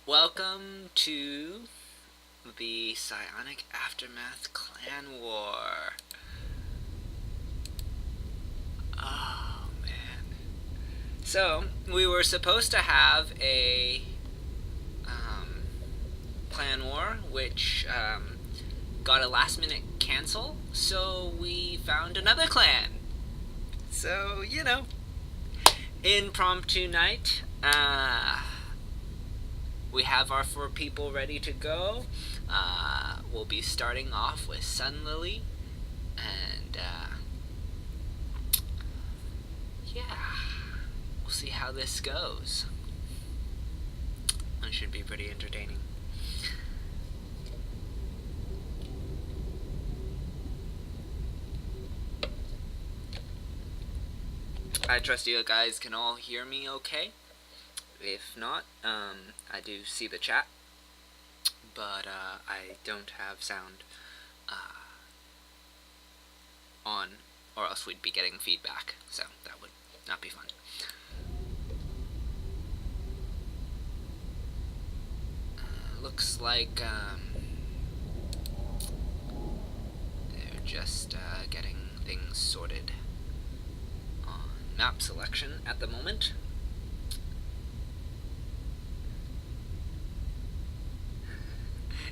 Welcome to the Psionic Aftermath Clan War. Oh, man. So, we were supposed to have a clan war, which got a last-minute cancel, so we found another clan. So, impromptu night. We have our 4 people ready to go. We'll be starting off with Sun Lily, and we'll see how this goes. It should be pretty entertaining. I trust you guys can all hear me okay. If not, I do see the chat, but I don't have sound on, or else we'd be getting feedback, so that would not be fun. Looks like they're just getting things sorted on map selection at the moment.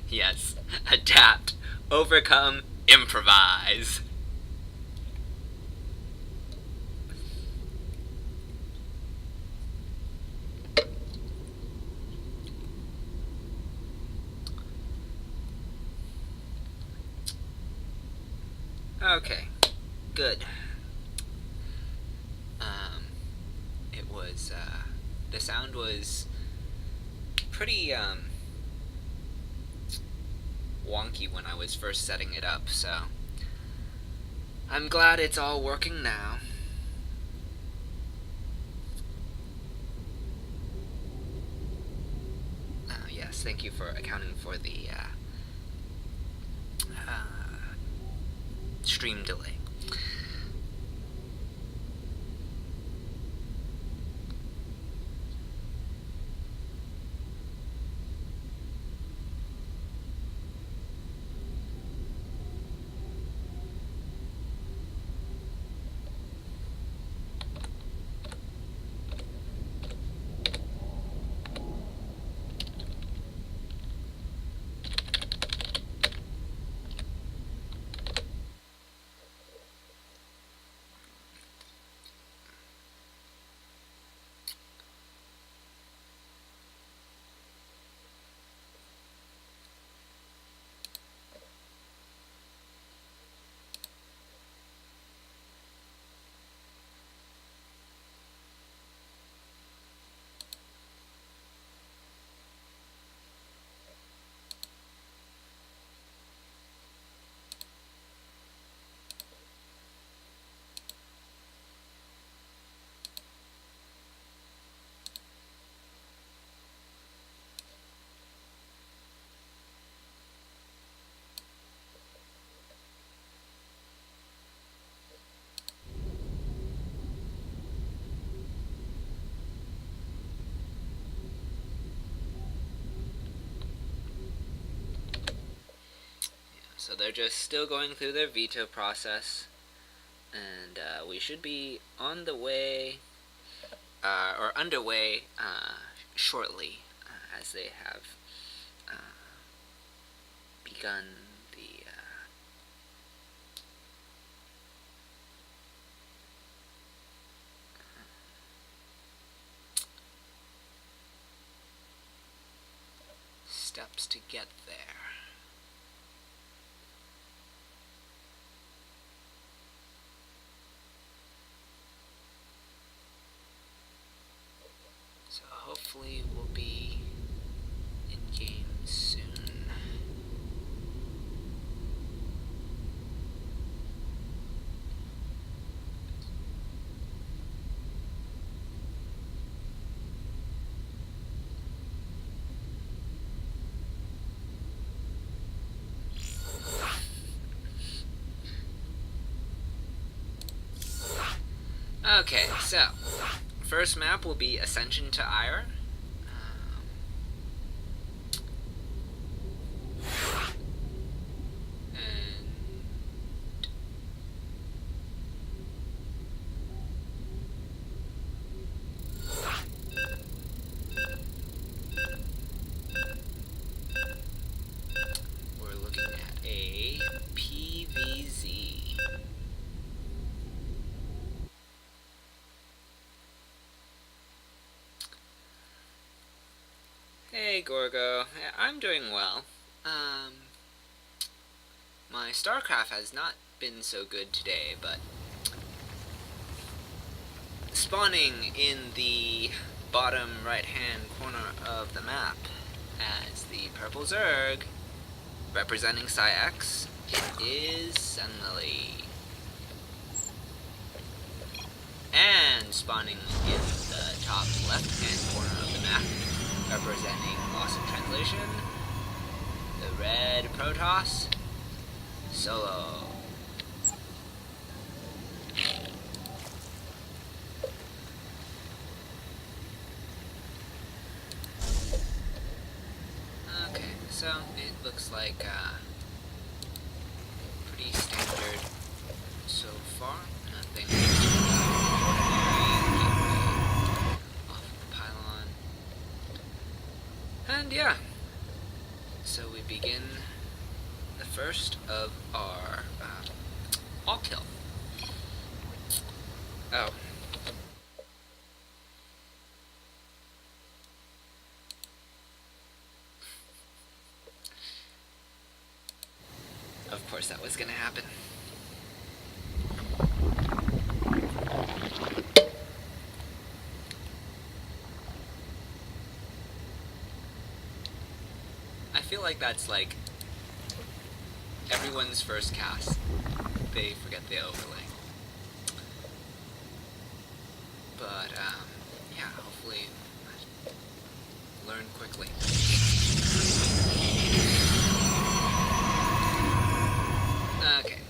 Yes, adapt, overcome, improvise. Okay, good. It was, the sound was pretty, wonky when I was first setting it up, so I'm glad it's all working now. Yes, thank you for accounting for the stream delay. So they're just still going through their veto process, and we should be on the way, or underway, shortly, as they have begun the steps to get there. So hopefully we'll be in game soon. Okay, so first map will be Ascension to Ire. Hey, Gorgo. I'm doing well. My StarCraft has not been so good today, but spawning in the bottom right-hand corner of the map as the purple Zerg, representing Psyx, it is Senlily. And spawning in the top left-hand corner of the map, representing Loss in Translation, the red Protoss, Solo. Okay, so it looks like pretty standard so far. Nothing ordinary. Gateway off the pylon. And yeah, so we begin the first of our all kill. Oh. Of course that was gonna happen. I feel like that's like everyone's first cast. They forget the overlay. But, yeah, hopefully I learn quickly. Okay.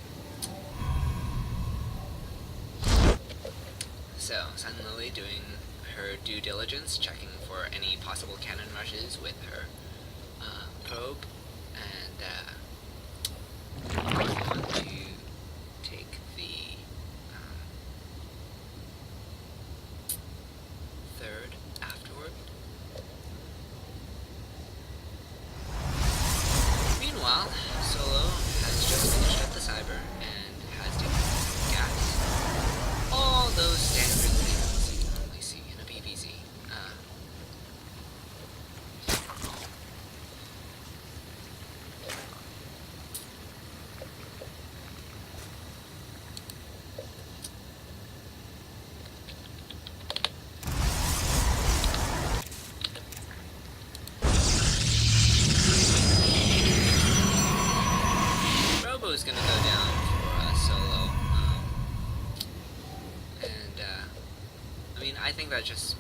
So, Senlily doing her due diligence, checking for any possible cannon rushes with her probe, and going on to take the third afterward. Meanwhile, Solo has just finished up the cyber and has taken gas. All those standard things you normally see in a PvZ. Robo's gonna go down for Solo, and I mean, I think that's just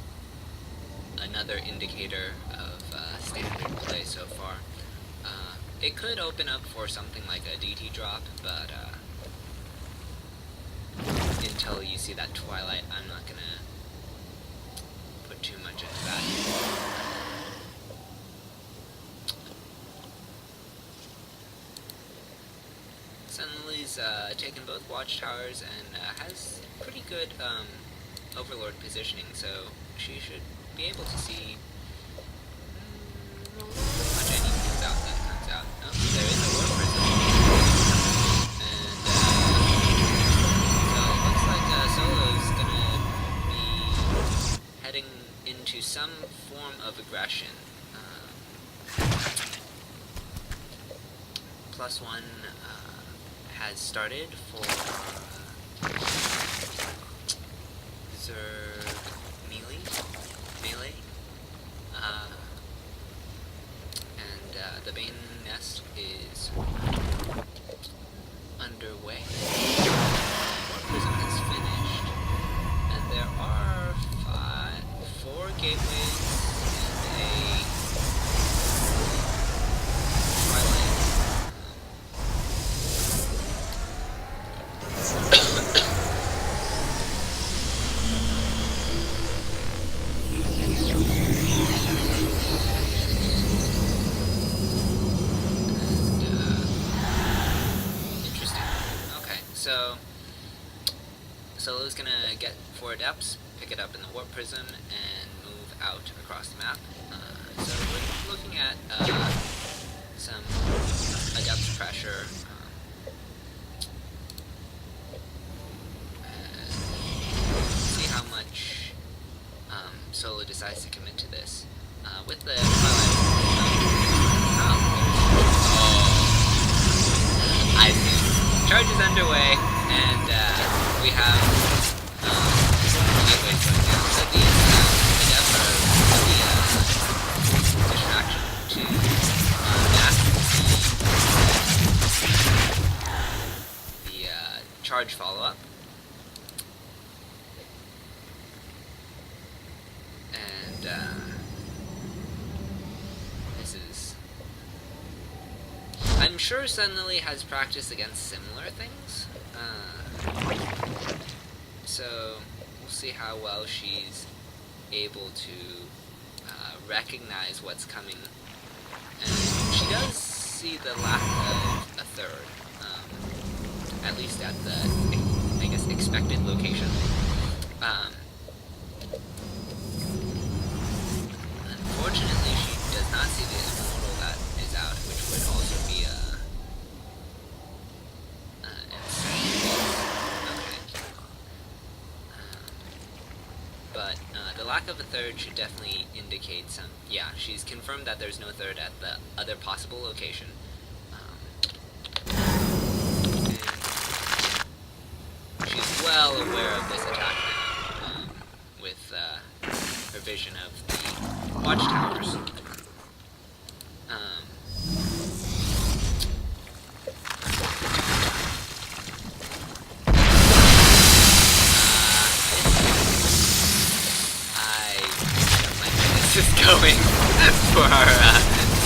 another indicator of standard play so far. It could open up for something like a DT drop, but until you see that Twilight, I'm not gonna put too much into that. Senlily's taken both watchtowers and has pretty good overlord positioning, so she should be able to see pretty much any moves out that comes out. Oh, there is a warp prism. And so it looks like Solo's gonna be heading into some form of aggression. +1 has started for Zerg melee, and the Bane nest is underway. Warp Prism has finished, and there are 4 gateways and a Twilight. Interesting. Okay, so Solo's gonna get 4 adepts, pick it up in the Warp Prism, and move out across the map. So we're looking at some adept pressure. And see how much Solo decides to commit to this. With the Twilight charge is underway, and we have gateways going down. So these devs are really distraction to mask the charge follow-up. And this is... I'm sure Suddenly has practiced against similar things. So we'll see how well she's able to recognize what's coming. And she does see the lack of a third, at least at the, I guess, expected location. Unfortunately, she does not see the immortal that is out, which would also be but the lack of a third should definitely indicate some... Yeah, she's confirmed that there's no third at the other possible location. She's well aware of this attack now, with her vision of the watchtowers. Is going for our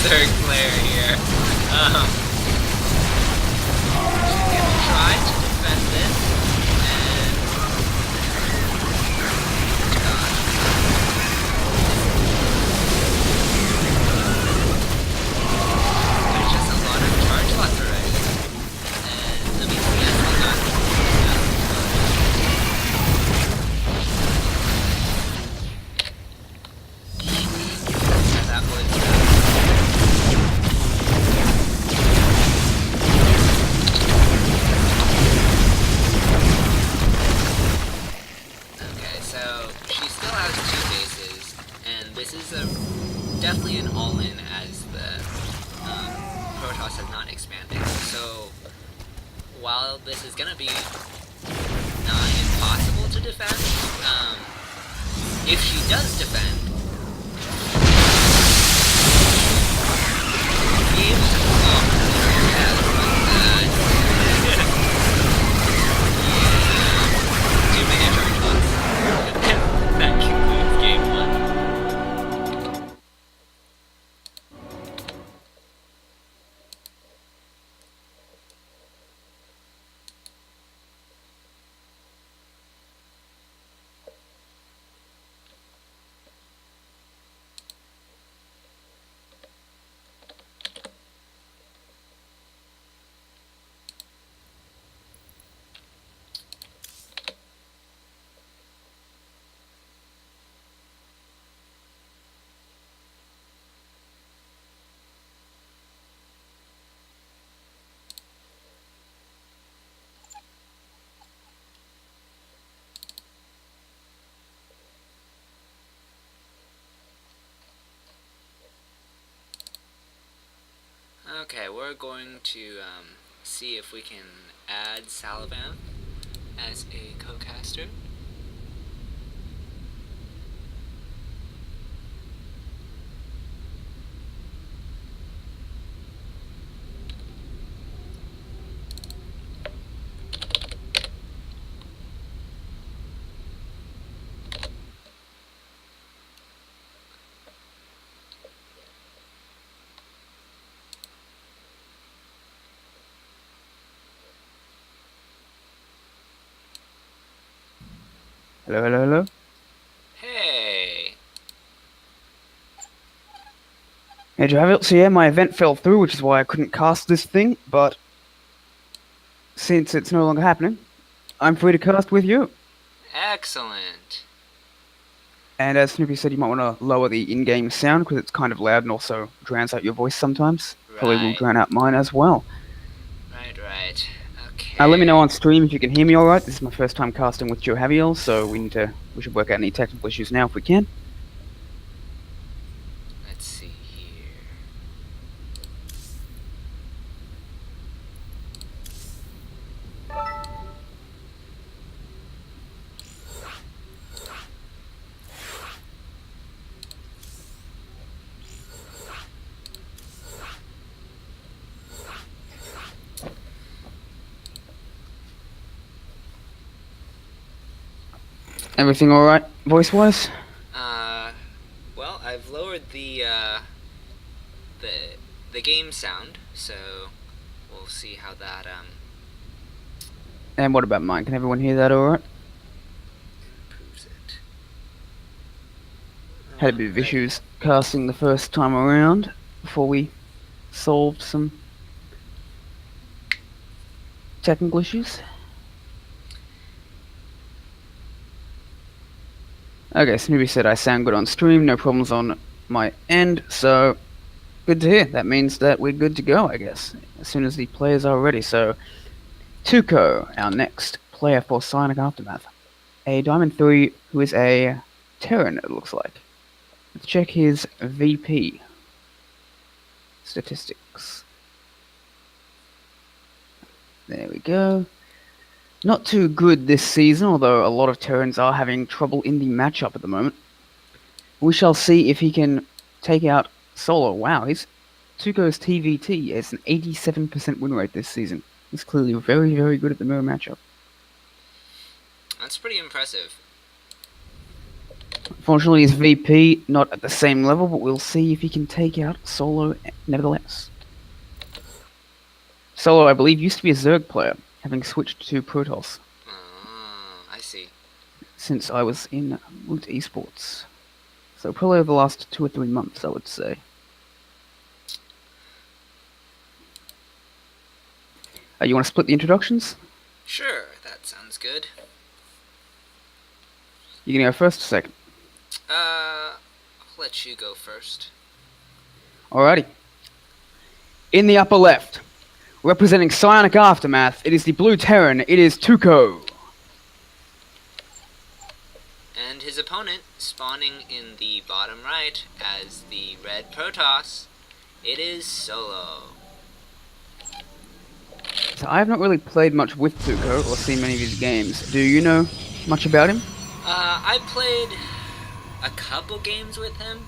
third player here. She's gonna try to defend this, and gosh, there's just a lot of charge left already. And let me see, yes, we got this is definitely an all-in, as the Protoss has not expanded. So while this is gonna be not impossible to defend, if she does defend, be able to too many charge bots. That concludes game 1. Okay, we're going to see if we can add Salivan as a co-caster. Hello, hello, hello. Hey! Hey, do you have it? So yeah, my event fell through, which is why I couldn't cast this thing, but since it's no longer happening, I'm free to cast with you. Excellent! And as Snoopy said, you might want to lower the in-game sound, because it's kind of loud and also drowns out your voice sometimes. Right. Probably will drown out mine as well. Right. Okay. Let me know on stream if you can hear me alright. This is my first time casting with Joe Javier, so we should work out any technical issues now if we can. Let's see here. Everything alright, voice-wise? Uh, well, I've lowered the the game sound, so we'll see how that And what about mine? Can everyone hear that alright? improves it. Had a bit of Alrighty. issues casting the first time around before we solved some technical issues. Okay, Snoopy said I sound good on stream, no problems on my end, so good to hear. That means that we're good to go, I guess, as soon as the players are ready. So, Tuco, our next player for Psionic Aftermath. A Diamond 3 who is a Terran, it looks like. Let's check his VP statistics. There we go. Not too good this season, although a lot of Terrans are having trouble in the matchup at the moment. We shall see if he can take out Solo. Wow, Tuco's TVT is an 87% win rate this season. He's clearly very, very good at the mirror matchup. That's pretty impressive. Unfortunately, his VP not at the same level, but we'll see if he can take out Solo nevertheless. Solo, I believe, used to be a Zerg player, having switched to Protoss I see. since I was in Woot Esports. So probably over the last 2 or 3 months, I would say. You want to split the introductions? Sure, that sounds good. You gonna go first or second? I'll let you go first. Alrighty. In the upper left, representing Psionic Aftermath, it is the Blue Terran, it is Tuco. And his opponent, spawning in the bottom right as the red Protoss, it is Solo. So I have not really played much with Tuco or seen many of his games. Do you know much about him? I played a couple games with him.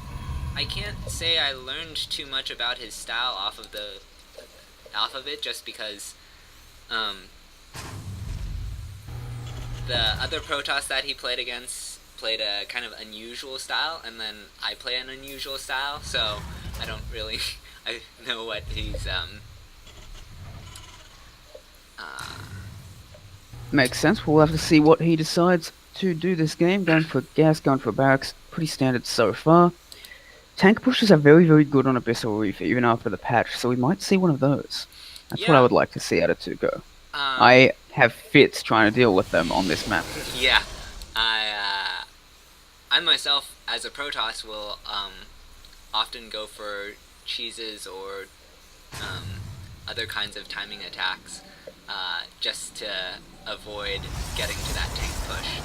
I can't say I learned too much about his style off of it, just because the other Protoss that he played against played a kind of unusual style, and then I play an unusual style, so I don't really I know what he's Makes sense. We'll have to see what he decides to do this game. Going for gas, going for barracks. Pretty standard so far. Tank pushes are very, very good on Abyssal Reaver, even after the patch, so we might see one of those. That's what I would like to see out of Tuco. I have fits trying to deal with them on this map. Yeah, I myself, as a Protoss, will often go for cheeses or other kinds of timing attacks, just to avoid getting to that tank push.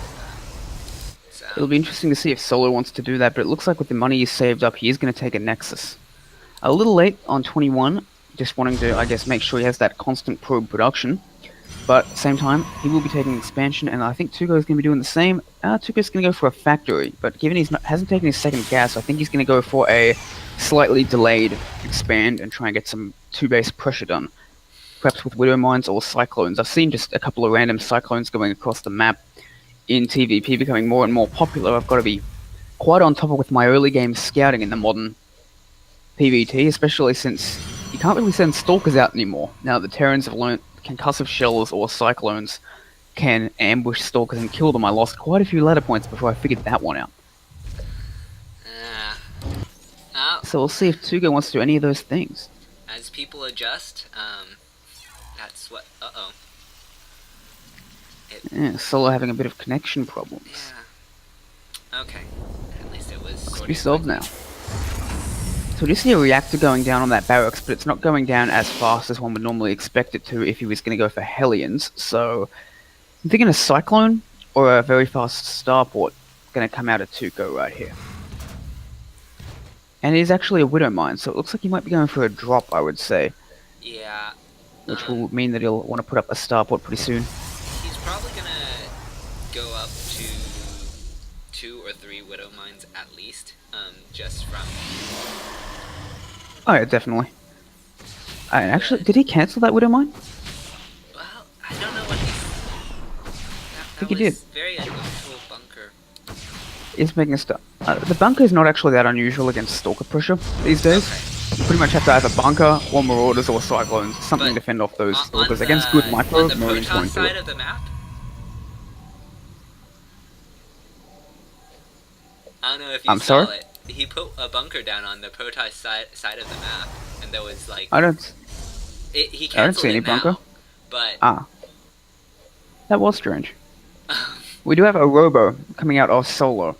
So It'll be interesting to see if Solo wants to do that, but it looks like with the money he's saved up, he is going to take a Nexus. A little late on 21, just wanting to, I guess, make sure he has that constant probe production. But at the same time, he will be taking expansion, and I think Tuco is going to be doing the same. Tuco's going to go for a factory, but given he hasn't taken his second gas, I think he's going to go for a slightly delayed expand and try and get some 2-base pressure done. Perhaps with Widow Mines or Cyclones. I've seen just a couple of random Cyclones going across the map in TVP becoming more and more popular. I've got to be quite on top of with my early game scouting in the modern PvT, especially since you can't really send Stalkers out anymore. Now the Terrans have learnt concussive shells or Cyclones can ambush Stalkers and kill them. I lost quite a few ladder points before I figured that one out. So we'll see if Tuco wants to do any of those things. as people adjust, that's what. Yeah, Solo having a bit of connection problems. Yeah. Okay. At least it was Must be solved now. So we just see a reactor going down on that barracks, but it's not going down as fast as one would normally expect it to if he was going to go for Hellions. So I'm thinking a Cyclone or a very fast Starport going to come out of Tuco right here. And it is actually a Widow Mine, so it looks like he might be going for a drop, I would say. Yeah. Which will mean that he'll want to put up a Starport pretty soon. He's probably gonna go up to 2 or 3 Widow Mines at least, just from... Oh yeah, definitely. Actually, did he cancel that Widow Mine? Well, I don't know what he's... I think he did. Very unusual bunker. is making a start. The bunker is not actually that unusual against stalker pressure these days. Okay. You pretty much have to have a bunker, or marauders, or cyclones, something But to fend off those on stalkers. Against good micro, the marines Protoss won't do it. side of the map, I don't know if you I'm saw sorry? it. He put a bunker down on the Protoss side of the map, and there was like I don't, he I don't canceled see any it bunker. now, but Ah, that was strange. We do have a Robo coming out of solo.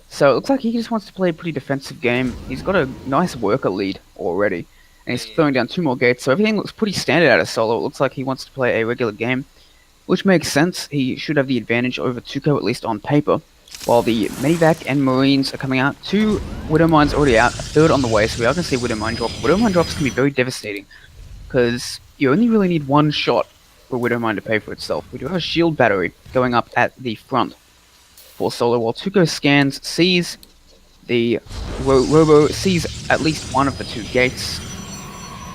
So it looks like he just wants to play a pretty defensive game. He's got a nice worker lead already. And he's throwing down 2 more gates, so everything looks pretty standard out of solo. It looks like he wants to play a regular game, which makes sense. He should have the advantage over Tuco, at least on paper. While the Medivac and Marines are coming out, 2 Widow Mines already out, a 3rd on the way, so we are going to see Widow Mine drop. Widow Mine drops can be very devastating, because you only really need 1 shot for Widow Mine to pay for itself. We do have a shield battery going up at the front for solo, while Tuco scans, sees the Robo, sees at least one of the 2 gates.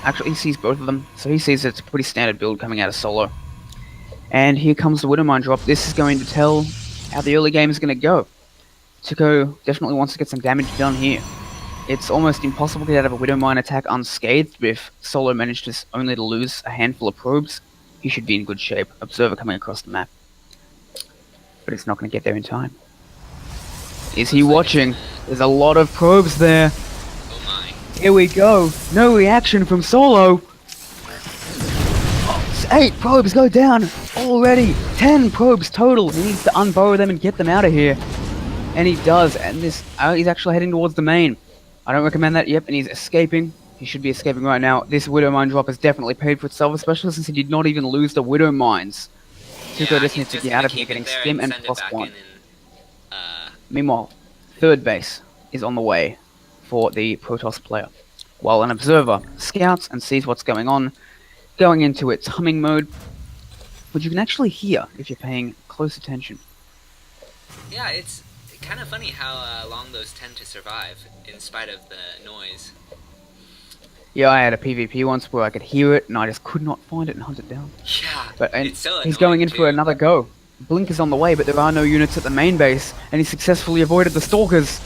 Actually, he sees both of them, so he sees it's a pretty standard build coming out of solo. And here comes the Widow Mine drop. This is going to tell how the early game is going to go. Tuco definitely wants to get some damage done here. It's almost impossible to get out of a Widow Mine attack unscathed, but if solo manages only to lose a handful of probes, he should be in good shape. Observer coming across the map. But it's not going to get there in time. Is he watching? There's a lot of probes there. oh my. Here we go. No reaction from solo. 8 probes go down already. 10 probes total. He needs to unburrow them and get them out of here. And he does. And this, he's actually heading towards the main. I don't recommend that. Yep, and he's escaping. He should be escaping right now. This Widow Mine drop has definitely paid for itself, especially since he did not even lose the Widow Mines. Tuco just needs to get out of here, getting stim and +1. Meanwhile, 3rd base is on the way for the Protoss player, while an observer scouts and sees what's going on, going into its humming mode, which you can actually hear if you're paying close attention. Yeah, it's kind of funny how long those tend to survive in spite of the noise. Yeah, I had a PvP once where I could hear it and I just could not find it and hunt it down. Yeah, But it's so he's going in annoying, for too. another go. Blink is on the way, but there are no units at the main base, and he successfully avoided the stalkers.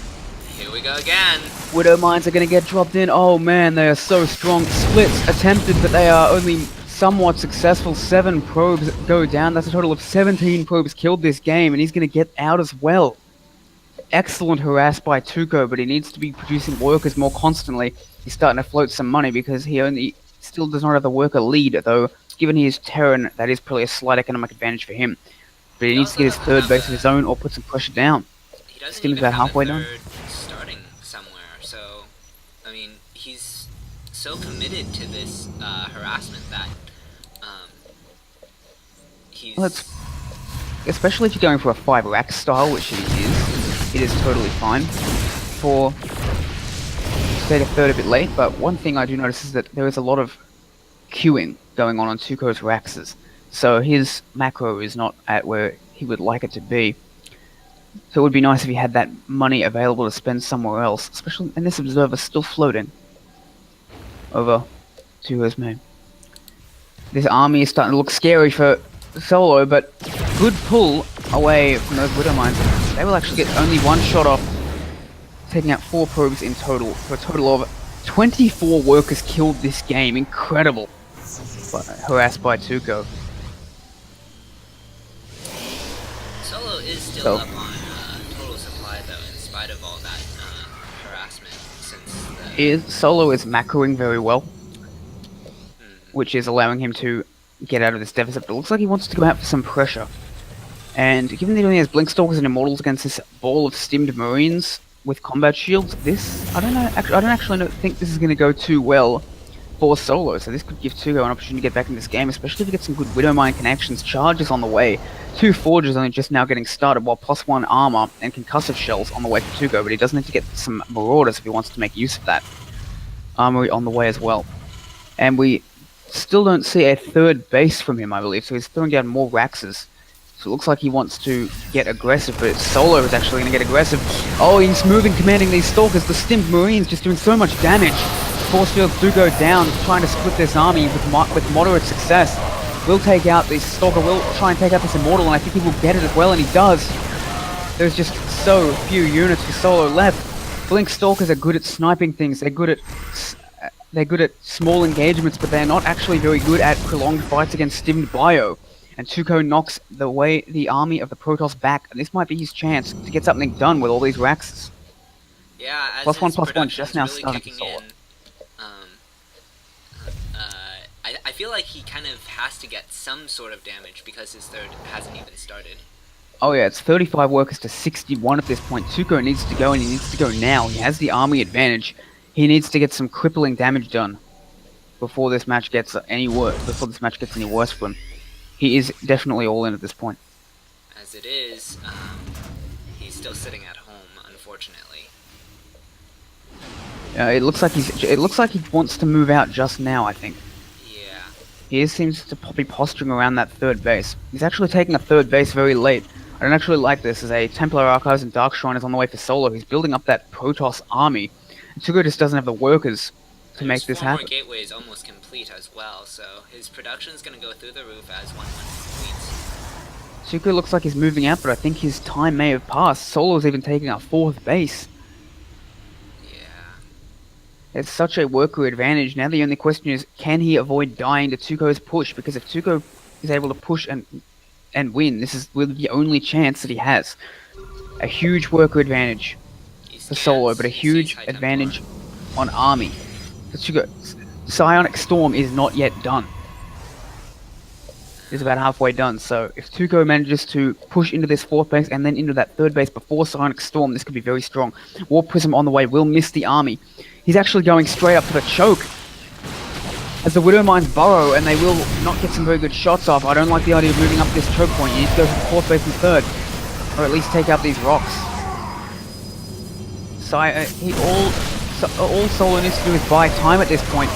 Here we go again. Widow Mines are going to get dropped in. Oh man, they are so strong. Splits attempted, but they are only somewhat successful. 7 probes go down. That's a total of 17 probes killed this game, and he's going to get out as well. Excellent harass by Tuco, but he needs to be producing workers more constantly. He's starting to float some money because he only still does not have the worker lead, though given he is Terran, that is probably a slight economic advantage for him. But he needs to get his 3rd base of his own or put some pressure down. He doesn't Stim's even about have halfway a done. 3rd starting somewhere, so I mean, he's so committed to this harassment that he's. Well, especially if you're going for a 5 rack style, which he is, it is totally fine for stay to 3rd a bit late. But one thing I do notice is that there is a lot of queuing going on Tuco's Raxes, so his macro is not at where he would like it to be. So it would be nice if he had that money available to spend somewhere else, especially, and this observer's still floating over Tuco's main. This army is starting to look scary for solo, but good pull away from those Widow Mines. They will actually get only 1 shot off, taking out 4 probes in total, for a total of 24 workers killed this game. Incredible. But harassed by Tuco. Solo is still up on total supply though, in spite of all that harassment. Since Solo is macroing very well, which is allowing him to get out of this deficit. But it looks like he wants to go out for some pressure. And given that he only has Blinkstalkers and Immortals against this ball of stimmed Marines with combat shields, I don't actually think this is going to go too well for solo. So this could give Tuco an opportunity to get back in this game, especially if he gets some good Widow Mine connections. Charges on the way. 2 Forges only just now getting started, while +1 armor and concussive shells on the way for Tuco. But he does need to get some Marauders if he wants to make use of that. Armory on the way as well. And we still don't see a 3rd base from him, I believe. So he's throwing down more Raxes. So it looks like he wants to get aggressive, but Solo is actually going to get aggressive. Oh, he's moving, commanding these Stalkers. The Stimmed Marines just doing so much damage. Force fields do go down, trying to split this army with moderate success. Will take out this Stalker, will try and take out this Immortal, and I think he will get it as well, and he does. There's just so few units for Solo left. Blink Stalkers are good at sniping things. They're good at small engagements, but they're not actually very good at prolonged fights against stimmed bio. And Tuco knocks the army of the Protoss back, and this might be his chance to get something done with all these Raxes. Yeah, as his +1/+1 just production's now really starting kicking Solo. in, I feel like he kind of has to get some sort of damage because his third hasn't even started. Oh yeah, it's 35 workers to 61 at this point. Tuco needs to go, and he needs to go now. He has the army advantage. He needs to get some crippling damage done before this match gets any worse. Before this match gets any worse for him, he is definitely all in at this point. As it is, he's still sitting at home, unfortunately. It looks like he wants to move out just now. I think. Yeah. He seems to be posturing around that third base. He's actually taking a third base very late. I don't actually like this, as a Templar Archives and Dark Shrine is on the way for Solo. He's building up that Protoss army. Tuco just doesn't have the workers to make this happen. His 4 more gateways almost complete as well, so his production is going to go through the roof as 1-1 completes. Tuco looks like he's moving out, but I think his time may have passed. Solo's even taking a fourth base. Yeah. It's such a worker advantage. Now the only question is, can he avoid dying to Tuco's push? Because if Tuco is able to push and win, this is really the only chance that he has. A huge worker advantage for Solo, but a huge advantage on army. For Tuco, Psionic Storm is not yet done. It's about halfway done, so if Tuco manages to push into this fourth base and then into that third base before Psionic Storm, this could be very strong. Warp Prism on the way will miss the army. He's actually going straight up to the choke as the Widow Mines burrow, and they will not get some very good shots off. I don't like the idea of moving up this choke point. You need to go for the fourth base and third, or at least take out these rocks. So all Solo needs to do is buy time at this point.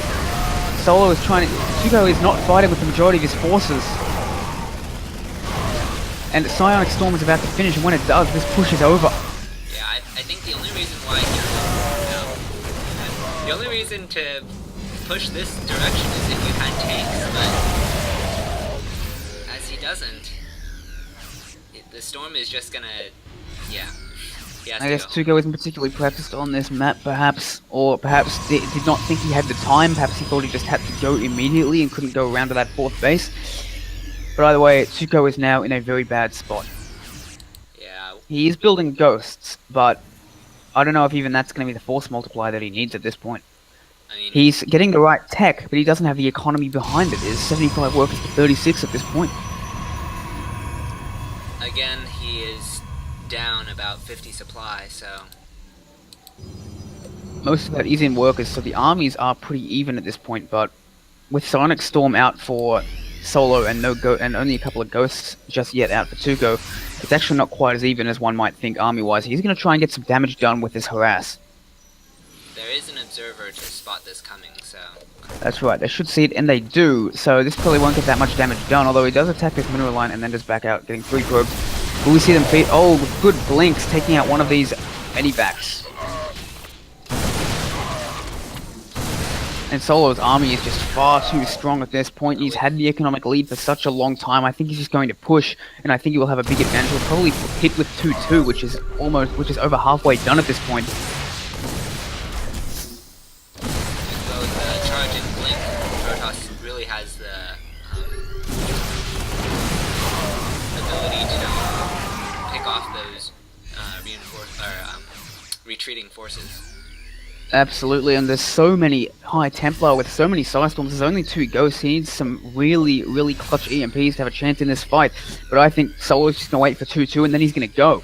Solo is trying to... Tuco is not fighting with the majority of his forces. And Psionic Storm is about to finish, and when it does, this push is over. Yeah, I think the only reason why the only reason to push this direction is if you had tanks, but as he doesn't, the storm is just gonna, yeah. I guess Tuco isn't particularly practiced on this map, perhaps, or perhaps did not think he had the time. Perhaps he thought he just had to go immediately and couldn't go around to that fourth base. But either way, Tuco is now in a very bad spot. Yeah. He is building ghosts, but I don't know if even that's going to be the force multiplier that he needs at this point. I mean, he's getting the right tech, but he doesn't have the economy behind it. There's 75 workers to 36 at this point. Again, he is down about 50 supply, so... Most of that is in workers, so the armies are pretty even at this point, but with Psionic Storm out for Solo and and only a couple of ghosts just yet out for Tuco, it's actually not quite as even as one might think army-wise. He's going to try and get some damage done with this harass. There is an observer to spot this coming, so... That's right, they should see it, and they do, so this probably won't get that much damage done, although he does attack this mineral line and then just back out, getting 3 probes. Will we see them feed? Oh, good blinks, taking out one of these medivacs. And Solo's army is just far too strong at this point. He's had the economic lead for such a long time. I think he's just going to push, and I think he will have a big advantage. He'll probably hit with 2-2, which is over halfway done at this point. So the charge in Blink, Protoss really has the ability to pick off those retreating forces. Absolutely, and there's so many High Templar with so many Psystorms. There's only 2 ghosts. He needs some really, really clutch EMPs to have a chance in this fight. But I think Solo's just going to wait for 2-2, and then he's going to go.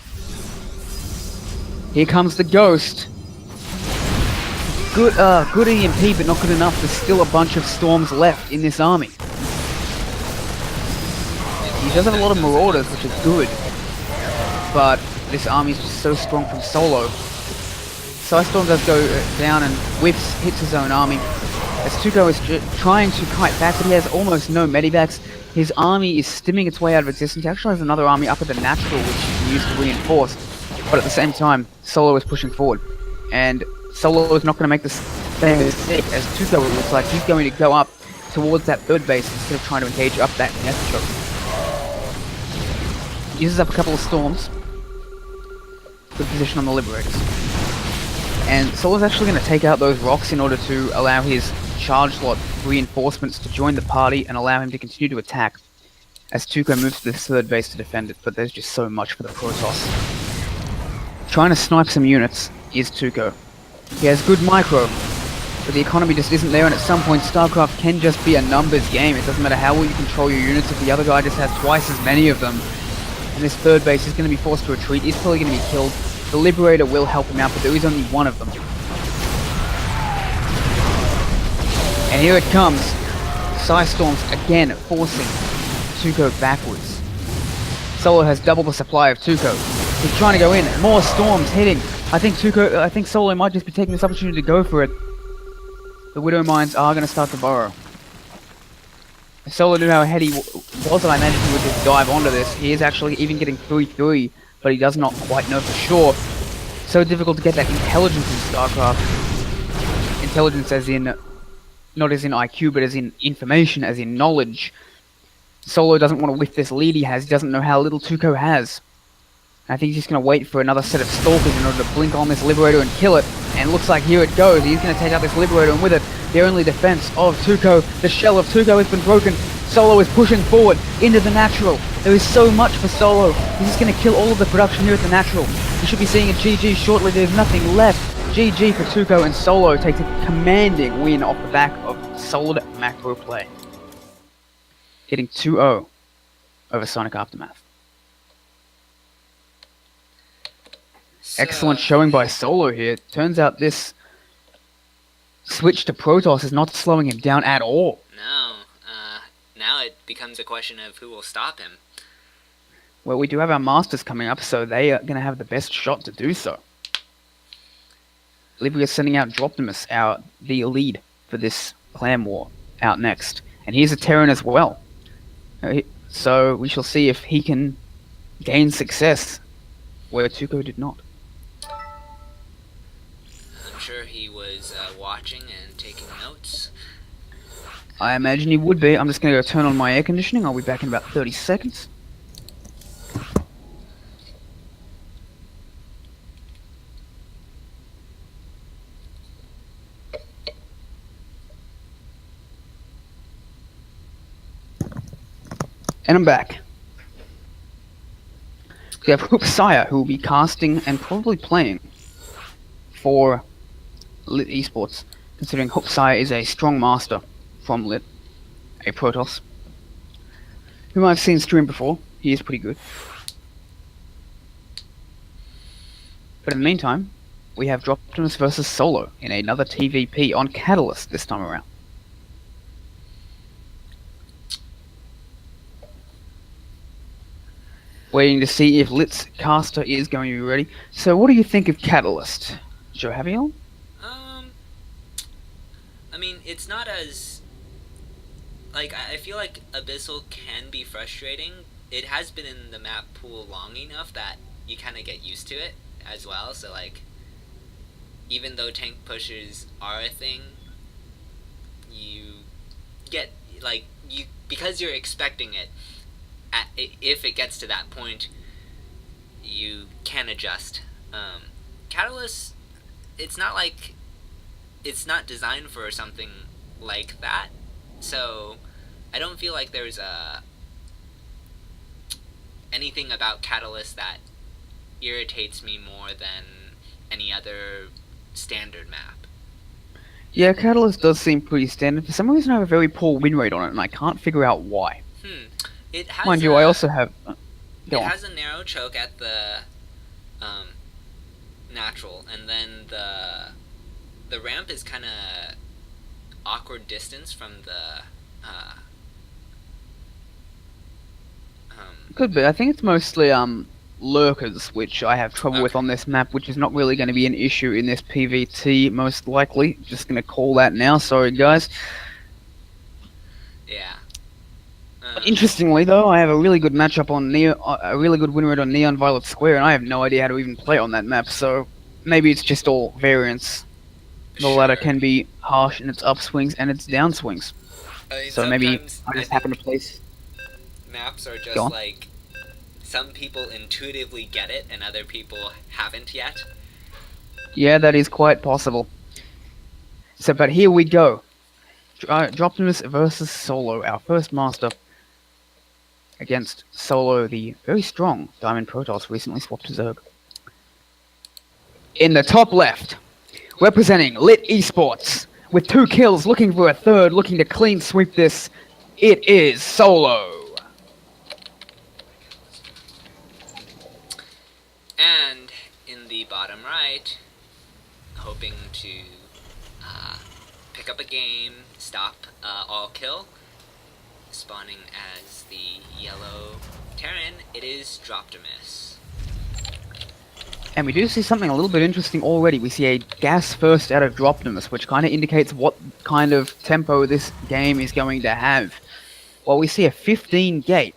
Here comes the ghost. Good EMP, but not good enough. There's still a bunch of storms left in this army. He does have a lot of marauders, which is good. But this army is just so strong from Solo. Psystorm does go down and hits his own army. As Tuco is trying to kite back, but he has almost no medivacs. His army is stimming its way out of existence. He actually has another army up at the natural, which he can use to reinforce. But at the same time, Solo is pushing forward. And Solo is not going to make the same mistake as Tuco. It looks like he's going to go up towards that third base instead of trying to engage up that death choke. Uses up a couple of storms. good position on the Liberators. And Solo's actually going to take out those rocks in order to allow his charge slot reinforcements to join the party and allow him to continue to attack as Tuco moves to this third base to defend it, but there's just so much for the Protoss. Trying to snipe some units is Tuco. He has good micro, but the economy just isn't there, and at some point StarCraft can just be a numbers game. It doesn't matter how well you control your units if the other guy just has twice as many of them. And this third base is going to be forced to retreat. He's probably going to be killed. The Liberator will help him out, but there is only one of them. And here it comes. Psystorms again forcing Tuco backwards. Solo has double the supply of Tuco. He's trying to go in. More storms hitting. I think Solo might just be taking this opportunity to go for it. The Widow Mines are going to start to burrow. If Solo knew how ahead he was, and I imagine he would just dive onto this. He is actually even getting 3-3, but he does not quite know for sure. So difficult to get that intelligence in StarCraft. Intelligence as in, not as in IQ, but as in information, as in knowledge. Solo doesn't want to whiff this lead he has. He doesn't know how little Tuco has. I think he's just going to wait for another set of Stalkers in order to blink on this Liberator and kill it. And it looks like here it goes. He's going to take out this Liberator, and with it, the only defense of Tuco. The shell of Tuco has been broken. Solo is pushing forward into the natural. There is so much for Solo. He's just going to kill all of the production here at the natural. You should be seeing a GG shortly. There's nothing left. GG for Tuco, and Solo takes a commanding win off the back of solid macro play. Hitting 2-0 over Psionic Aftermath. Excellent showing by Solo here. Turns out this switch to Protoss is not slowing him down at all. No. Now it becomes a question of who will stop him. Well, we do have our Masters coming up, so they are going to have the best shot to do so. Libya sending out Droptimus, the lead for this clan war, out next. And here's a Terran as well. So we shall see if he can gain success where Tuco did not. I'm sure he was watching and taking notes. I imagine he would be. I'm just going to go turn on my air conditioning. I'll be back in about 30 seconds. And I'm back. We have Hoopsire, who will be casting and probably playing for Lit Esports, considering Hoopsire is a strong master from Lit, a Protoss, whom I've seen stream before. He is pretty good. But in the meantime, we have Droptimus versus Solo in another TVP on Catalyst this time around. Waiting to see if Lit's caster is going to be ready. So what do you think of Catalyst, Joe Javier? I mean, it's not as... Like, I feel like Abyssal can be frustrating. It has been in the map pool long enough that you kind of get used to it as well. So, like, even though tank pushers are a thing, you get, like, because you're expecting it, if it gets to that point, you can adjust. Catalyst, it's not like it's not designed for something like that, so I don't feel like there's anything about Catalyst that irritates me more than any other standard map. Yeah, Catalyst does seem pretty standard. For some reason I have a very poor win rate on it, and I can't figure out why. It has Mind you, I also have... it has a narrow choke at the natural, and then the ramp is kind of awkward distance from the... Could be. I think it's mostly lurkers, which I have trouble with on this map, which is not really going to be an issue in this PVT, most likely. Just going to call that now. Sorry, guys. Yeah. Interestingly, though, I have a really good matchup on a really good win rate on Neon Violet Square, and I have no idea how to even play on that map. So maybe it's just all variance. The ladder can be harsh in its upswings and its downswings. I mean, so maybe I just happen to place. Maps are just like some people intuitively get it and other people haven't yet. Yeah, that is quite possible. So, but here we go. Droptimus versus Solo, our first master, against Solo, the very strong Diamond Protoss, recently swapped to Zerg. In the top left, representing Lit Esports, with 2 kills, looking for a third, looking to clean sweep this, it is Solo. And in the bottom right, hoping to pick up a game, stop all kill, spawning as the yellow Terran, it is Droptimus. And we do see something a little bit interesting already. We see a gas first out of Droptimus, which kind of indicates what kind of tempo this game is going to have. Well, we see a 15 gate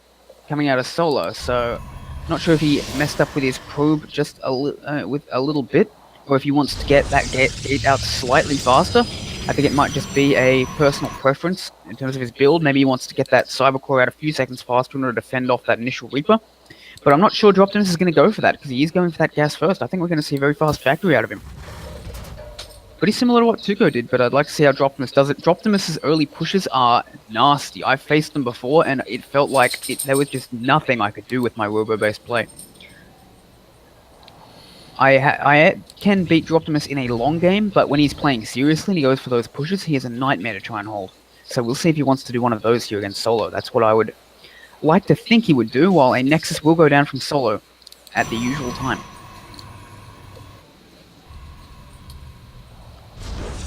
coming out of Solo, so not sure if he messed up with his probe just with a little bit, or if he wants to get that gate out slightly faster. I think it might just be a personal preference in terms of his build. Maybe he wants to get that Cybercore out a few seconds faster in order to fend off that initial Reaper. But I'm not sure Droptimus is going to go for that, because he is going for that gas first. I think we're going to see a very fast factory out of him. Pretty similar to what Tuco did, but I'd like to see how Droptimus does it. Droptimus's early pushes are nasty. I've faced them before, and it felt like there was just nothing I could do with my robo-based play. I can beat Droptimus in a long game, but when he's playing seriously and he goes for those pushes, he is a nightmare to try and hold. So we'll see if he wants to do one of those here against Solo. That's what I would like to think he would do, while a Nexus will go down from Solo at the usual time.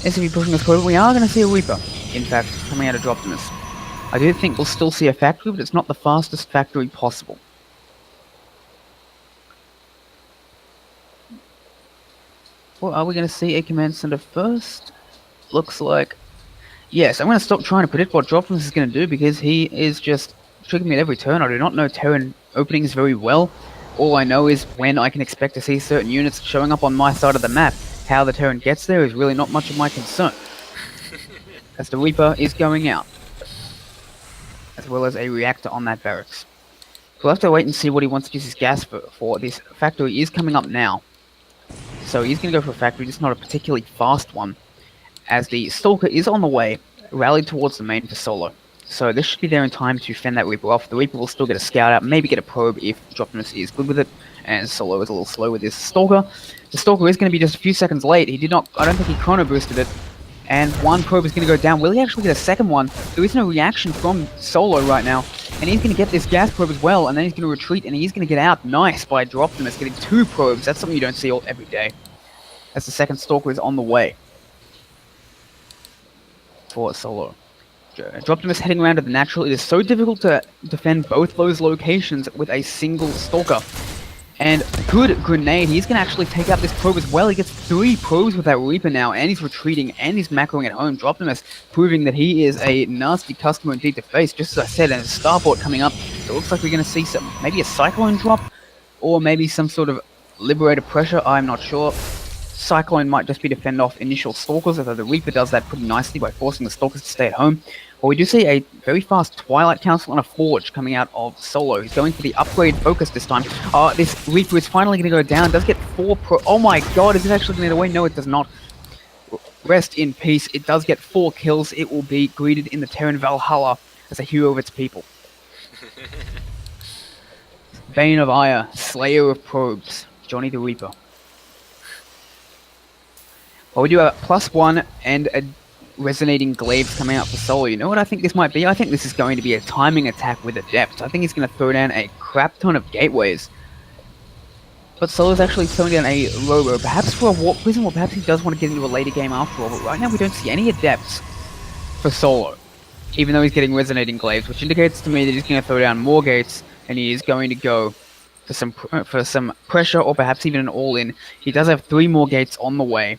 SCV pushing us forward, we are going to see a Reaper, in fact, coming out of Droptimus. I do think we'll still see a factory, but it's not the fastest factory possible. Well, are we going to see a command center first? Looks like... Yes, I'm going to stop trying to predict what Droptimus is going to do, because he is just tricking me at every turn. I do not know Terran openings very well. All I know is when I can expect to see certain units showing up on my side of the map. How the Terran gets there is really not much of my concern, as the Reaper is going out, as well as a reactor on that barracks. We'll have to wait and see what he wants to use his gas for. This factory is coming up now, so he's going to go for a factory, just not a particularly fast one, as the Stalker is on the way, rallied towards the main for Solo. So this should be there in time to fend that Reaper off. The Reaper will still get a scout out, maybe get a probe if Droptimus is good with it, and Solo is a little slow with his Stalker. The Stalker is going to be just a few seconds late. He did not, I don't think he chrono boosted it, and one probe is going to go down. Will he actually get a second one? There is no reaction from Solo right now, and he's going to get this gas probe as well, and then he's going to retreat, and he's going to get out nice by Droptimus, getting 2 probes. That's something you don't see every day, as the second Stalker is on the way for Solo. Droptimus heading around to the natural. It is so difficult to defend both those locations with a single Stalker. And good grenade. He's going to actually take out this probe as well. He gets 3 probes with that Reaper now, and he's retreating, and he's macroing at home. Droptimus proving that he is a nasty customer indeed to face, just as I said, and a starport coming up. So it looks like we're going to see maybe a Cyclone drop, or maybe some sort of Liberator pressure. I'm not sure. Cyclone might just be to fend off initial Stalkers, although the Reaper does that pretty nicely by forcing the Stalkers to stay at home. Well, we do see a very fast Twilight Council and a Forge coming out of Solo. He's going for the upgrade focus this time. This Reaper is finally going to go down. Does get 4 Oh my god, is it actually going to get away? No, it does not. Rest in peace. It does get 4 kills. It will be greeted in the Terran Valhalla as a hero of its people. Bane of Ire, Slayer of Probes, Johnny the Reaper. Well, we do have a +1 and a resonating glaives coming out for Solo. You know what I think this might be? I think this is going to be a timing attack with Adept. I think he's going to throw down a crap ton of gateways. But Solo's actually throwing down a Robo, perhaps for a Warp Prism, or perhaps he does want to get into a later game after all. But right now we don't see any Adepts for Solo, even though he's getting resonating glaives, which indicates to me that he's going to throw down more gates, and he is going to go for some pressure, or perhaps even an all-in. He does have 3 more gates on the way.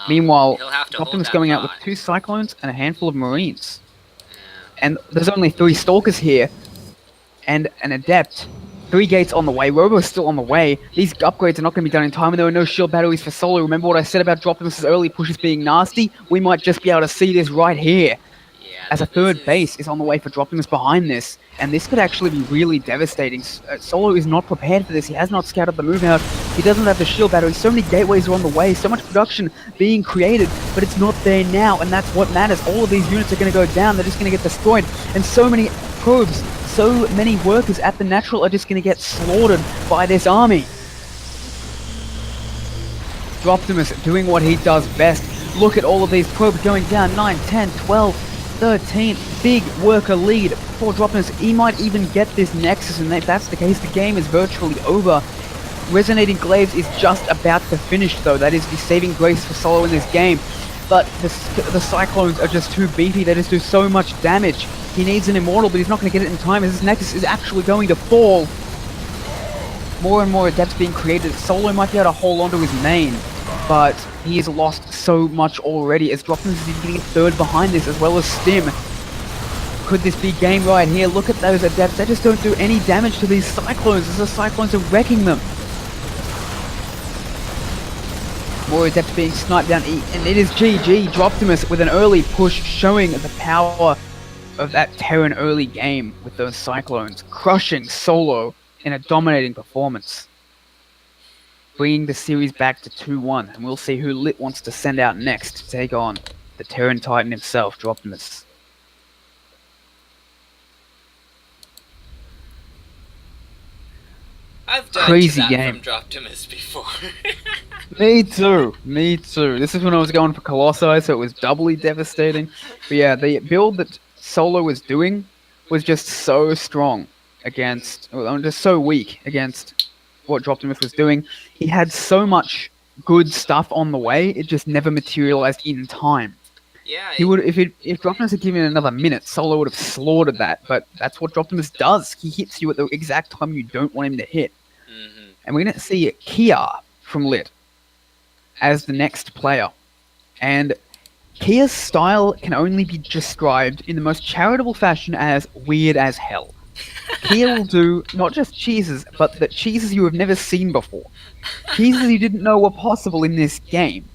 Meanwhile, Optimus going out with 2 Cyclones and a handful of Marines. Yeah. And there's only 3 Stalkers here, and an Adept. 3 gates on the way. Robo's still on the way. These upgrades are not going to be done in time, and there are no shield batteries for Solo. Remember what I said about Droptimus' early pushes being nasty? We might just be able to see this right here. Yeah. Yeah, as a this third is. base is on the way for Optimus behind this, and this could actually be really devastating. Solo is not prepared for this. He has not scouted the move out. He doesn't have the shield battery. So many gateways are on the way. So much production being created, but it's not there now, and that's what matters. All of these units are going to go down. They're just going to get destroyed, and so many probes, so many workers at the natural are just going to get slaughtered by this army. Optimus doing what he does best. Look at all of these probes going down. 9, 10, 12, 13. Big worker lead for Optimus. He might even get this Nexus, and if that's the case, the game is virtually over. Resonating Glaives is just about to finish, though. That is the saving grace for Solo in this game. But the Cyclones are just too beefy. They just do so much damage. He needs an Immortal, but he's not going to get it in time, as his Nexus is actually going to fall. More and more adepts being created. Solo might be able to hold onto his main, but he has lost so much already, as Optimus is getting third behind this, as well as Stim. Could this be game right here? Look at those adepts. They just don't do any damage to these Cyclones, as the Cyclones are wrecking them. More adepts being sniped down, and it is GG. Optimus with an early push, showing the power of that Terran early game with those Cyclones, crushing Solo in a dominating performance, bringing the series back to 2-1, and we'll see who Lit wants to send out next to take on the Terran Titan himself, Optimus. I've done Crazy that game. from Optimus before. Me too. This is when I was going for Colossi, so it was doubly devastating. But yeah, the build that Solo was doing was just so strong against, well, just so weak against what Optimus was doing. He had so much good stuff on the way, it just never materialized in time. Yeah. He would, if Optimus had given it another minute, Solo would have slaughtered that. But that's what Optimus does. He hits you at the exact time you don't want him to hit. Mm-hmm. And we're going to see Kia from Lit as the next player. And Kia's style can only be described in the most charitable fashion as weird as hell. Kia will do not just cheeses, but the cheeses you have never seen before. Cheeses you didn't know were possible in this game.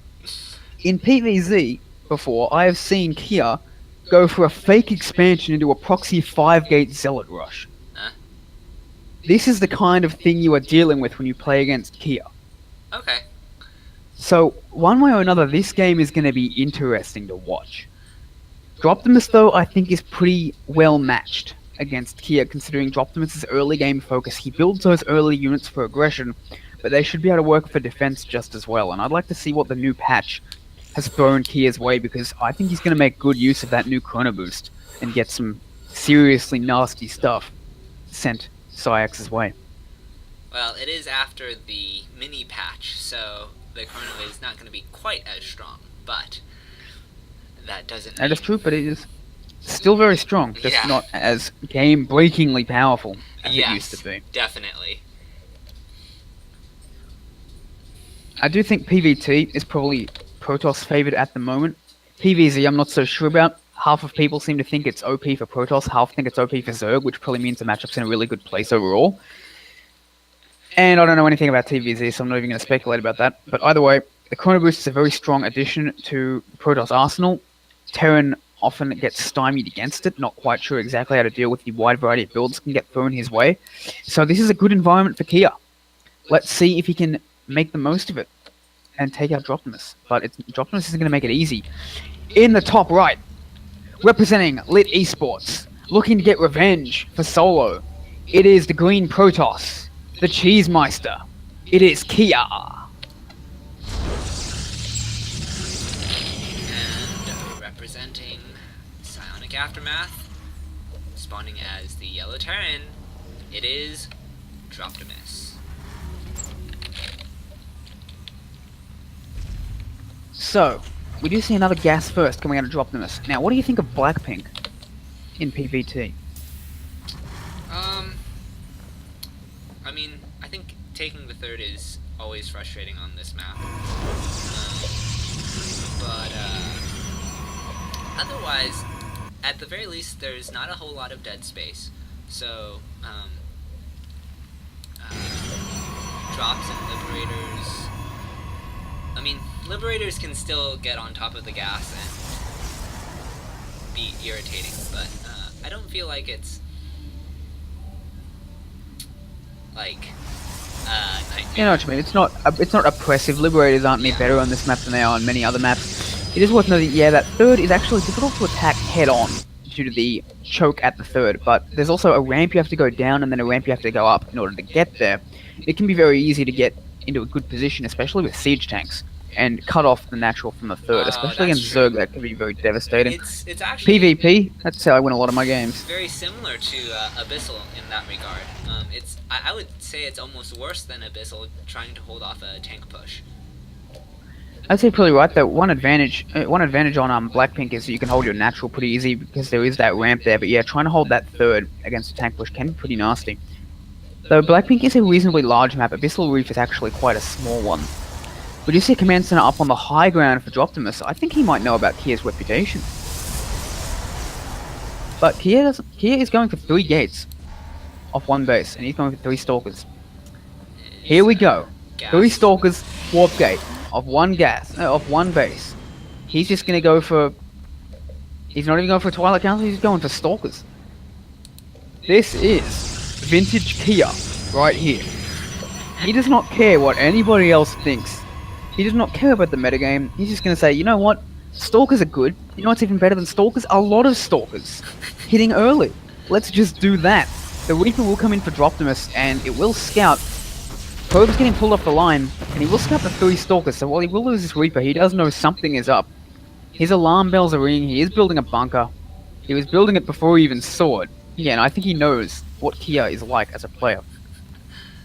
In PvZ, before, I have seen Kia go for a fake expansion into a proxy 5-gate Zealot Rush. This is the kind of thing you are dealing with when you play against Kia. Okay. So, one way or another, this game is going to be interesting to watch. Optimus, though, I think is pretty well matched against Kia, considering Optimus' early game focus. He builds those early units for aggression, but they should be able to work for defense just as well. And I'd like to see what the new patch has thrown Kia's way, because I think he's going to make good use of that new Chrono Boost and get some seriously nasty stuff sent Syax's way. Well, it is after the mini patch, so the Chrono is not going to be quite as strong, but that doesn't mean... That is true, but it is still very strong, just not as game-breakingly powerful as it used to be. Definitely. I do think PvT is probably Protoss' favored at the moment. PvZ I'm not so sure about. Half of people seem to think it's OP for Protoss, half think it's OP for Zerg, which probably means the matchup's in a really good place overall. And I don't know anything about TVZ, so I'm not even going to speculate about that. But either way, the Chrono Boost is a very strong addition to Protoss' arsenal. Terran often gets stymied against it, not quite sure exactly how to deal with the wide variety of builds that can get thrown his way. So this is a good environment for Kia. Let's see if he can make the most of it and take out Optimus. But Optimus isn't going to make it easy. In the top right, representing Lit Esports, looking to get revenge for Solo, it is the Green Protoss, the Cheesemeister. It is Kia. And representing Psionic Aftermath, spawning as the Yellow Terran, it is Optimus. So, we do see another gas first coming out of Optimus. Now, what do you think of Blackpink in PvT? I mean, I think taking the third is always frustrating on this map. But otherwise, at the very least, there's not a whole lot of dead space. So, drops and Liberators... I mean, Liberators can still get on top of the gas be irritating, but I don't feel like it's like You know nightmare. what I mean? It's not oppressive. Liberators aren't any Yeah. better on this map than they are on many other maps. It is worth noting, yeah, that third is actually difficult to attack head on due to the choke at the third, but there's also a ramp you have to go down and then a ramp you have to go up in order to get there. It can be very easy to get into a good position, especially with siege tanks, and cut off the natural from the third, Oh, especially that's against true. Zerg. That can be very devastating. It's actually PvP, that's how I win a lot of my games. very similar to Abyssal in that regard. I would say it's almost worse than Abyssal trying to hold off a tank push. I'd say probably right though. One advantage on Blackpink is that you can hold your natural pretty easy because there is that ramp there. But yeah, trying to hold that third against a tank push can be pretty nasty. Though Blackpink is a reasonably large map, Abyssal Reef is actually quite a small one. We do see a command center up on the high ground for Droptimus. I think he might know about Kia's reputation. But Kia is going for 3 gates off 1 base, and he's going for 3 stalkers. Here we go. 3 Gas. stalkers, warp gate of 1 base. He's just gonna go for. He's not even going for Twilight Council. He's going for stalkers. This is vintage Kia right here. He does not care what anybody else thinks. He does not care about the metagame. He's just gonna say, you know what? Stalkers are good. You know what's even better than stalkers? A lot of stalkers. Hitting early. Let's just do that. The Reaper will come in for Droptimus, and it will scout. Probe's getting pulled off the line, and he will scout the 3 stalkers, so while he will lose his Reaper, he does know something is up. His alarm bells are ringing, he is building a bunker. He was building it before he even saw it. Yeah, and I think he knows what Kia is like as a player.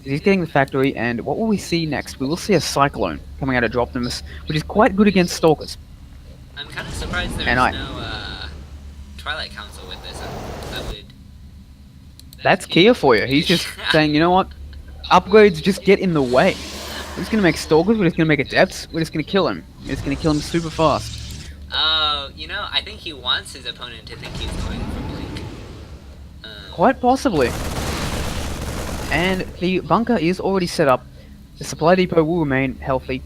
He's getting the factory, and what will we see next? We will see a Cyclone coming out of Droptimus, which is quite good against Stalkers. I'm kind of surprised there's And I- no Twilight Council with this. I would. That's Kia for you. He's just saying, you know what? Upgrades just get in the way. We're just gonna make Stalkers, we're just gonna make Adepts, we're just gonna kill him. We're just gonna kill him super fast. Oh, I think he wants his opponent to think he's going for Blink. Quite possibly. And the bunker is already set up. The supply depot will remain healthy.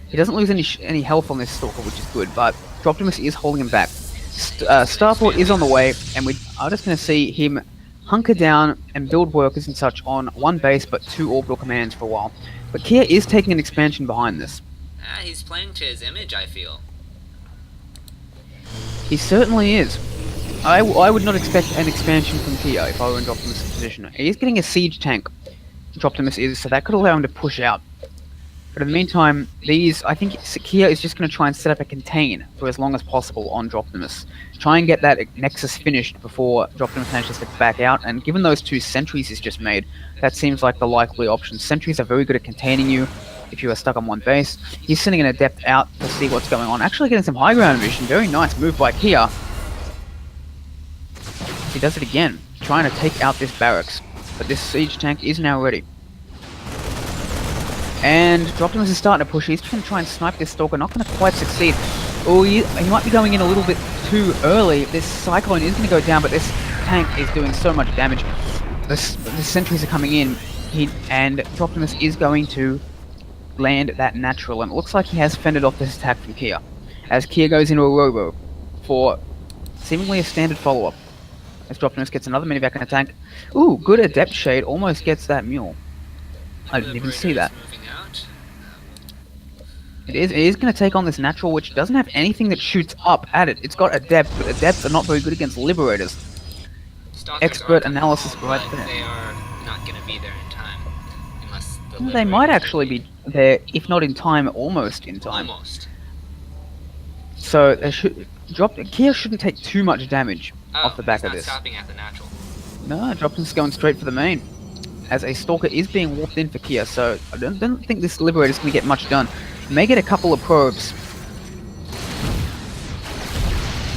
He doesn't lose any health on this Stalker, which is good, but Droptimus is holding him back. Starport is on the way, and we are just going to see him hunker down and build workers and such on 1 base, but 2 orbital commands for a while. But Kia is taking an expansion behind this. He's playing to his image, I feel. He certainly is. I would not expect an expansion from Kia if I were in Droptimus' position. He is getting a siege tank, Droptimus is, so that could allow him to push out. But in the meantime, I think Kia is just going to try and set up a contain for as long as possible on Droptimus. Try and get that Nexus finished before Droptimus manages to back out, and given those 2 sentries he's just made, that seems like the likely option. Sentries are very good at containing you if you are stuck on 1 base. He's sending an Adept out to see what's going on, actually getting some high ground vision. Very nice move by Kia. He does it again, trying to take out this barracks. But this siege tank is now ready. And Droptimus is starting to push. He's going to try and snipe this Stalker. Not going to quite succeed. Oh, he might be going in a little bit too early. This Cyclone is going to go down, but this tank is doing so much damage. The sentries are coming in, and Droptimus is going to land that natural. And it looks like he has fended off this attack from Kia, as Kia goes into a Robo for seemingly a standard follow-up. As Droptimus gets another minivac in a tank. Ooh, good Adept Shade. Almost gets that mule. I didn't even see that. It is going to take on this natural, which doesn't have anything that shoots up at it. It's got Adept, but Adepts are not very good against Liberators. Stalkers Expert are analysis coming right home, but there. they are not going to be there in time. Unless the They might Liberators actually be there, if not in time, almost in time. Almost. So they Kia shouldn't take too much damage off the back he's of not this. stopping at the natural. No, Droptimus is going straight for the main. As a Stalker is being warped in for Kia, so I don't think this Liberator is going to get much done. May get a couple of probes.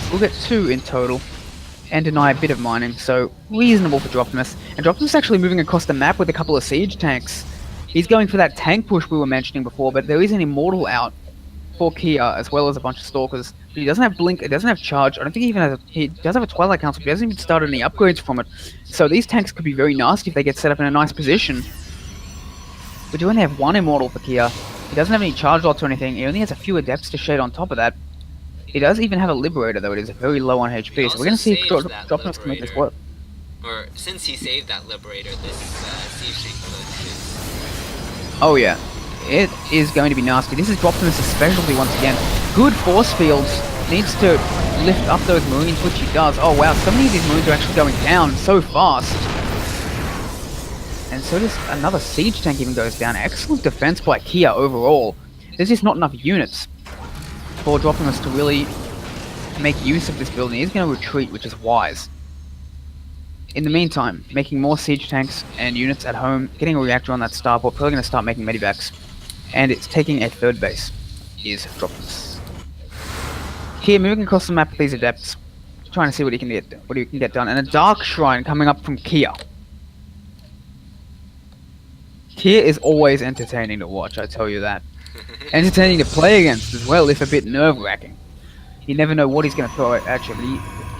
We'll get 2 in total, and deny a bit of mining, so reasonable for Droptimus. And Droptimus is actually moving across the map with a couple of siege tanks. He's going for that tank push we were mentioning before, but there is an Immortal out for Kia, as well as a bunch of Stalkers. But he doesn't have Blink, it doesn't have Charge, I don't think he does have a Twilight Council, but he hasn't even started any upgrades from it. So these tanks could be very nasty if they get set up in a nice position. We do only have 1 Immortal for Kia. He doesn't have any Charge lots or anything, he only has a few Adepts to shade on top of that. He does even have a Liberator, though it is very low on He HP, so we're also going to see if saved that Dropless can make this Liberator. work. Or, since he saved that Liberator, this Siege Tank could Oh yeah, it is going to be nasty. This is Droptimus' specialty once again. Good force fields, needs to lift up those Marines, which he does. Oh wow, so many of these Marines are actually going down so fast. And so does another Siege Tank even goes down. Excellent defense by Kia overall. There's just not enough units for Droptimus to really make use of this building. He's going to retreat, which is wise. In the meantime, making more siege tanks and units at home, getting a reactor on that starport, probably going to start making medivacs. And it's taking a third base, is Droptimus. Here, moving across the map with these adepts, trying to see what he can get done. And a Dark Shrine coming up from Kia. Kia is always entertaining to watch, I tell you that. Entertaining to play against as well, if a bit nerve-wracking. You never know what he's going to throw at you, but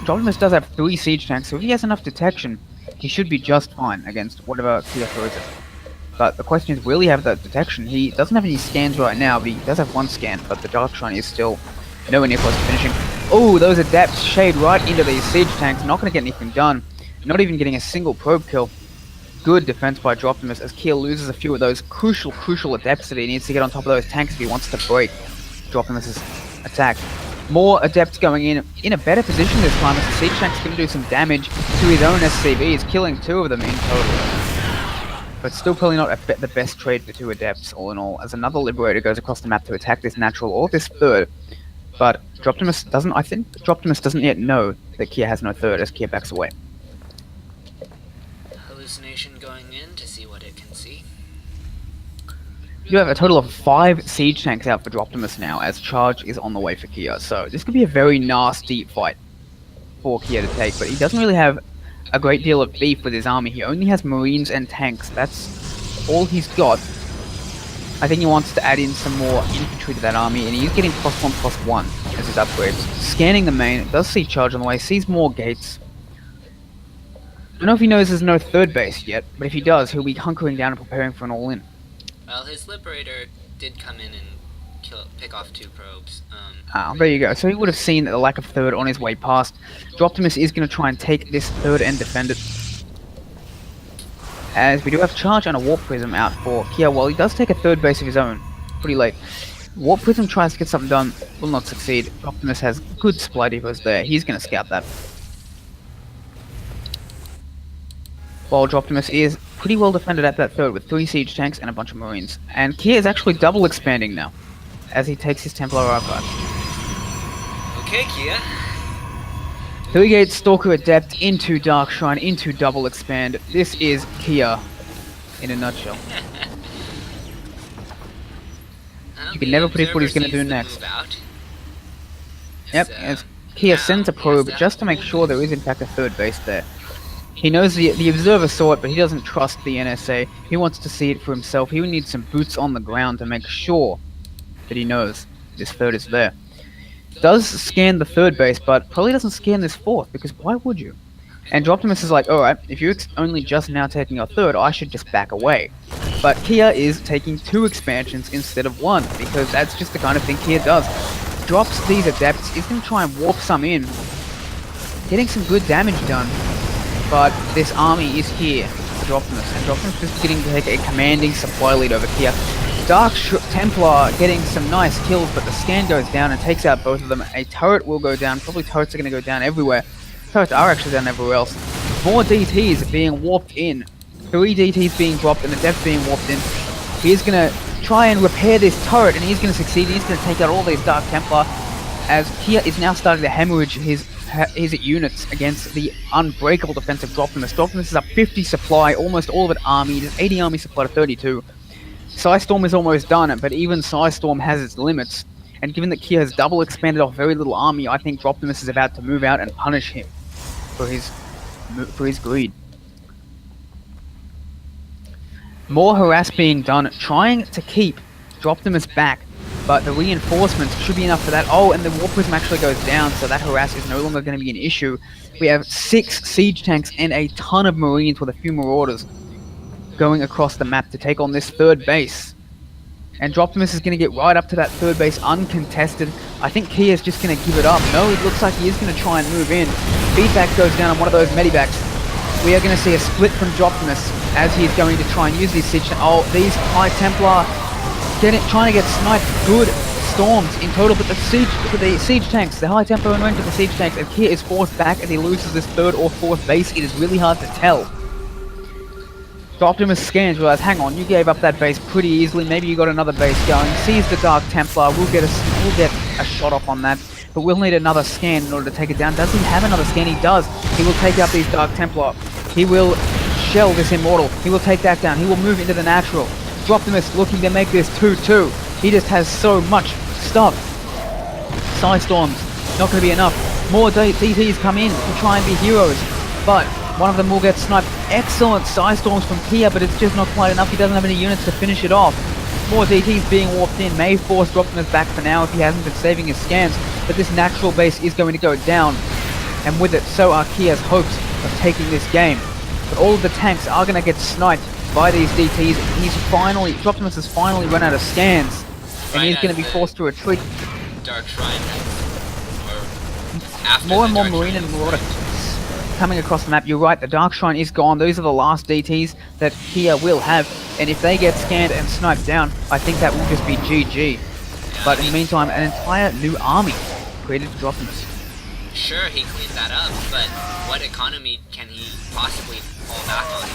Droptimus does have 3 siege tanks, so if he has enough detection, he should be just fine against whatever Kia throws at him. But the question is, will he have that detection? He doesn't have any scans right now, but he does have 1 scan, but the Dark Shrine is still nowhere near close to finishing. Oh, those adepts shade right into these siege tanks, not going to get anything done. Not even getting a single probe kill. Good defense by Droptimus as Kia loses a few of those crucial adepts that he needs to get on top of those tanks if he wants to break Droptimus' attack. More adepts going in a better position this time as the siege tank's going to do some damage to his own SCVs, killing 2 of them in total. But still probably not the best trade for 2 adepts all in all, as another Liberator goes across the map to attack this natural or this third. But I think Droptimus doesn't yet know that Kia has no third as Kia backs away. Hallucination going in to see what it can see. You have a total of 5 siege tanks out for Droptimus now, as charge is on the way for Kia. So this could be a very nasty fight for Kia to take, but he doesn't really have a great deal of beef with his army. He only has Marines and tanks. That's all he's got. I think he wants to add in some more infantry to that army, and he's getting +1/+1 as his upgrades. Scanning the main, does see charge on the way, sees more gates. I don't know if he knows there's no third base yet, but if he does, he'll be hunkering down and preparing for an all-in. Well, his Liberator did come in and pick off 2 probes. There you go. So he would have seen the lack of third on his way past. Droptimus is going to try and take this third and defend it. As we do have charge and a Warp Prism out for Kia, while he does take a third base of his own pretty late. Warp Prism tries to get something done, will not succeed. Droptimus has good supply depots there. He's going to scout that. While Droptimus is pretty well defended at that third with 3 siege tanks and a bunch of Marines. And Kia is actually double expanding now, as he takes his Templar Archive. Okay, Kia. 3 Gate Stalker Adept into Dark Shrine into double expand. This is Kia in a nutshell. You can never predict what he's going to do next. Yep, as Kia sends a probe just to make sure there is in fact a third base there. He knows the Observer saw it, but he doesn't trust the NSA. He wants to see it for himself. He needs some boots on the ground to make sure that he knows this third is there. Does scan the third base, but probably doesn't scan this fourth, because why would you? And Droptimus is like, alright, if you're only just now taking your third, I should just back away. But Kia is taking 2 expansions instead of 1, because that's just the kind of thing Kia does. Drops these adepts, he's going to try and warp some in, getting some good damage done. But this army is here for Droptimus, and Droptimus is getting to take a commanding supply lead over Kia. Dark Templar getting some nice kills, but the scan goes down and takes out both of them. A turret will go down, probably turrets are going to go down everywhere. Turrets are actually down everywhere else. More DTs being warped in. 3 DTs being dropped and the depth being warped in. He's going to try and repair this turret, and he's going to succeed. He's going to take out all these Dark Templar, as Kia is now starting to hemorrhage his units against the unbreakable defense of Droptimus. Droptimus is up 50 supply, almost all of it army. There's 80 army supply to 32. Psystorm is almost done, but even Psystorm has its limits. And given that Kia has double expanded off very little army, I think Droptimus is about to move out and punish him for his greed. More harass being done, trying to keep Droptimus back, but the reinforcements should be enough for that. Oh, and the Warp Prism actually goes down, so that harass is no longer going to be an issue. We have 6 siege tanks and a ton of Marines with a few Marauders going across the map to take on this third base. And Droptimus is going to get right up to that third base uncontested. I think Kia's just going to give it up. No, it looks like he is going to try and move in. Feedback goes down on one of those medibacks. We are going to see a split from Droptimus as he is going to try and use these siege. Oh, these High Templar trying to get sniped. Good storms in total, but the siege tanks, the High Tempo and range of the siege tanks, and Kia is forced back as he loses this third or fourth base. It is really hard to tell. Optimus scans, realize, hang on, you gave up that base pretty easily. Maybe you got another base going. Sees the Dark Templar. We'll get a shot off on that, but we'll need another scan in order to take it down. Does he have another scan? He does. He will take out these Dark Templar. He will shell this Immortal. He will take that down. He will move into the natural. Optimus looking to make this 2-2. He just has so much stuff. Psystorms, not going to be enough. More DTs come in to try and be heroes, but one of them will get sniped. Excellent Psystorms from Kia, but it's just not quite enough. He doesn't have any units to finish it off. More DTs being warped in may force Optimus back for now if he hasn't been saving his scans, but this natural base is going to go down, and with it, so are Kia's hopes of taking this game. But all of the tanks are going to get sniped by these DTs. Optimus has finally run out of scans, and he's going to be forced to retreat. Dark Shrine after more and more Marine and Marauder coming across the map. You're right, the Dark Shrine is gone. Those are the last DTs that Kia will have, and if they get scanned and sniped down, I think that will just be GG. Yeah, but in the meantime, an entire new army created for Optimus. Sure, he cleaned that up, but what economy can he possibly fall back on?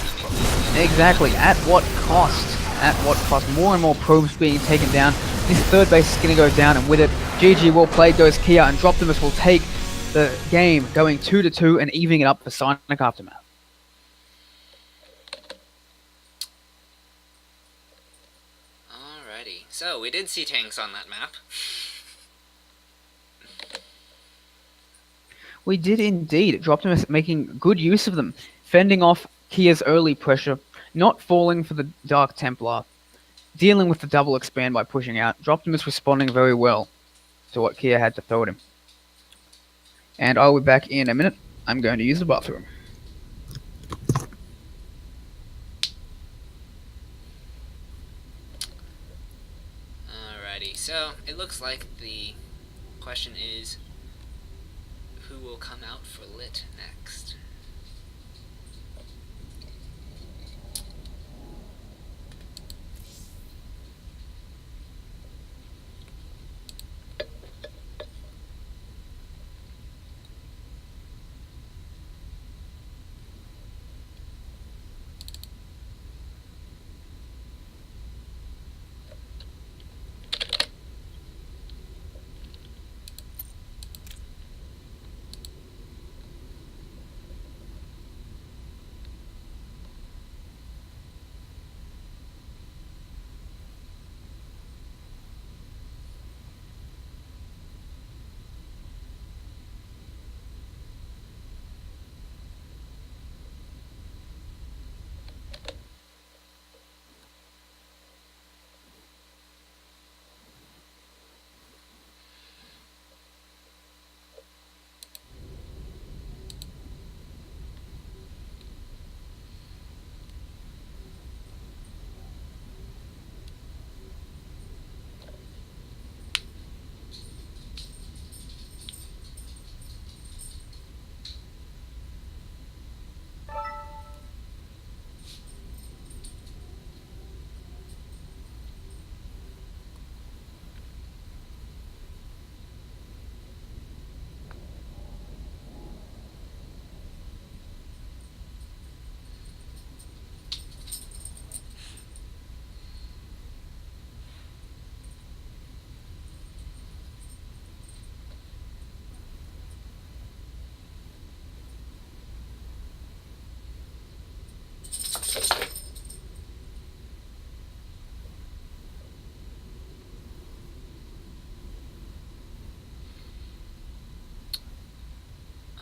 Exactly, at what cost? At what cost? More and more probes being taken down. This third base is going to go down, and with it, GG well played goes Kia, and Optimus will take the game, going 2-2 and evening it up for Psionic Aftermath. Alrighty, so we did see tanks on that map. We did indeed. Optimus making good use of them, fending off Kia's early pressure, not falling for the Dark Templar, dealing with the double expand by pushing out. Optimus responding very well to what Kia had to throw at him. And I'll be back in a minute. I'm going to use the bathroom. Alrighty, so it looks like the question is, who will come out for lit next?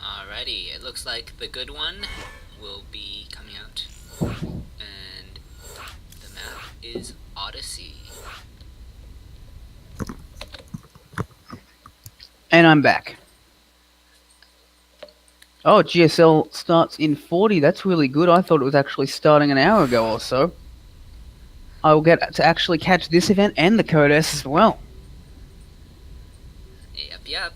Alrighty, it looks like the good one will be coming out, and the map is Odyssey. And I'm back. Oh, GSL starts in 40. That's really good. I thought it was actually starting an hour ago or so. I will get to actually catch this event and the Code S as well. Yep.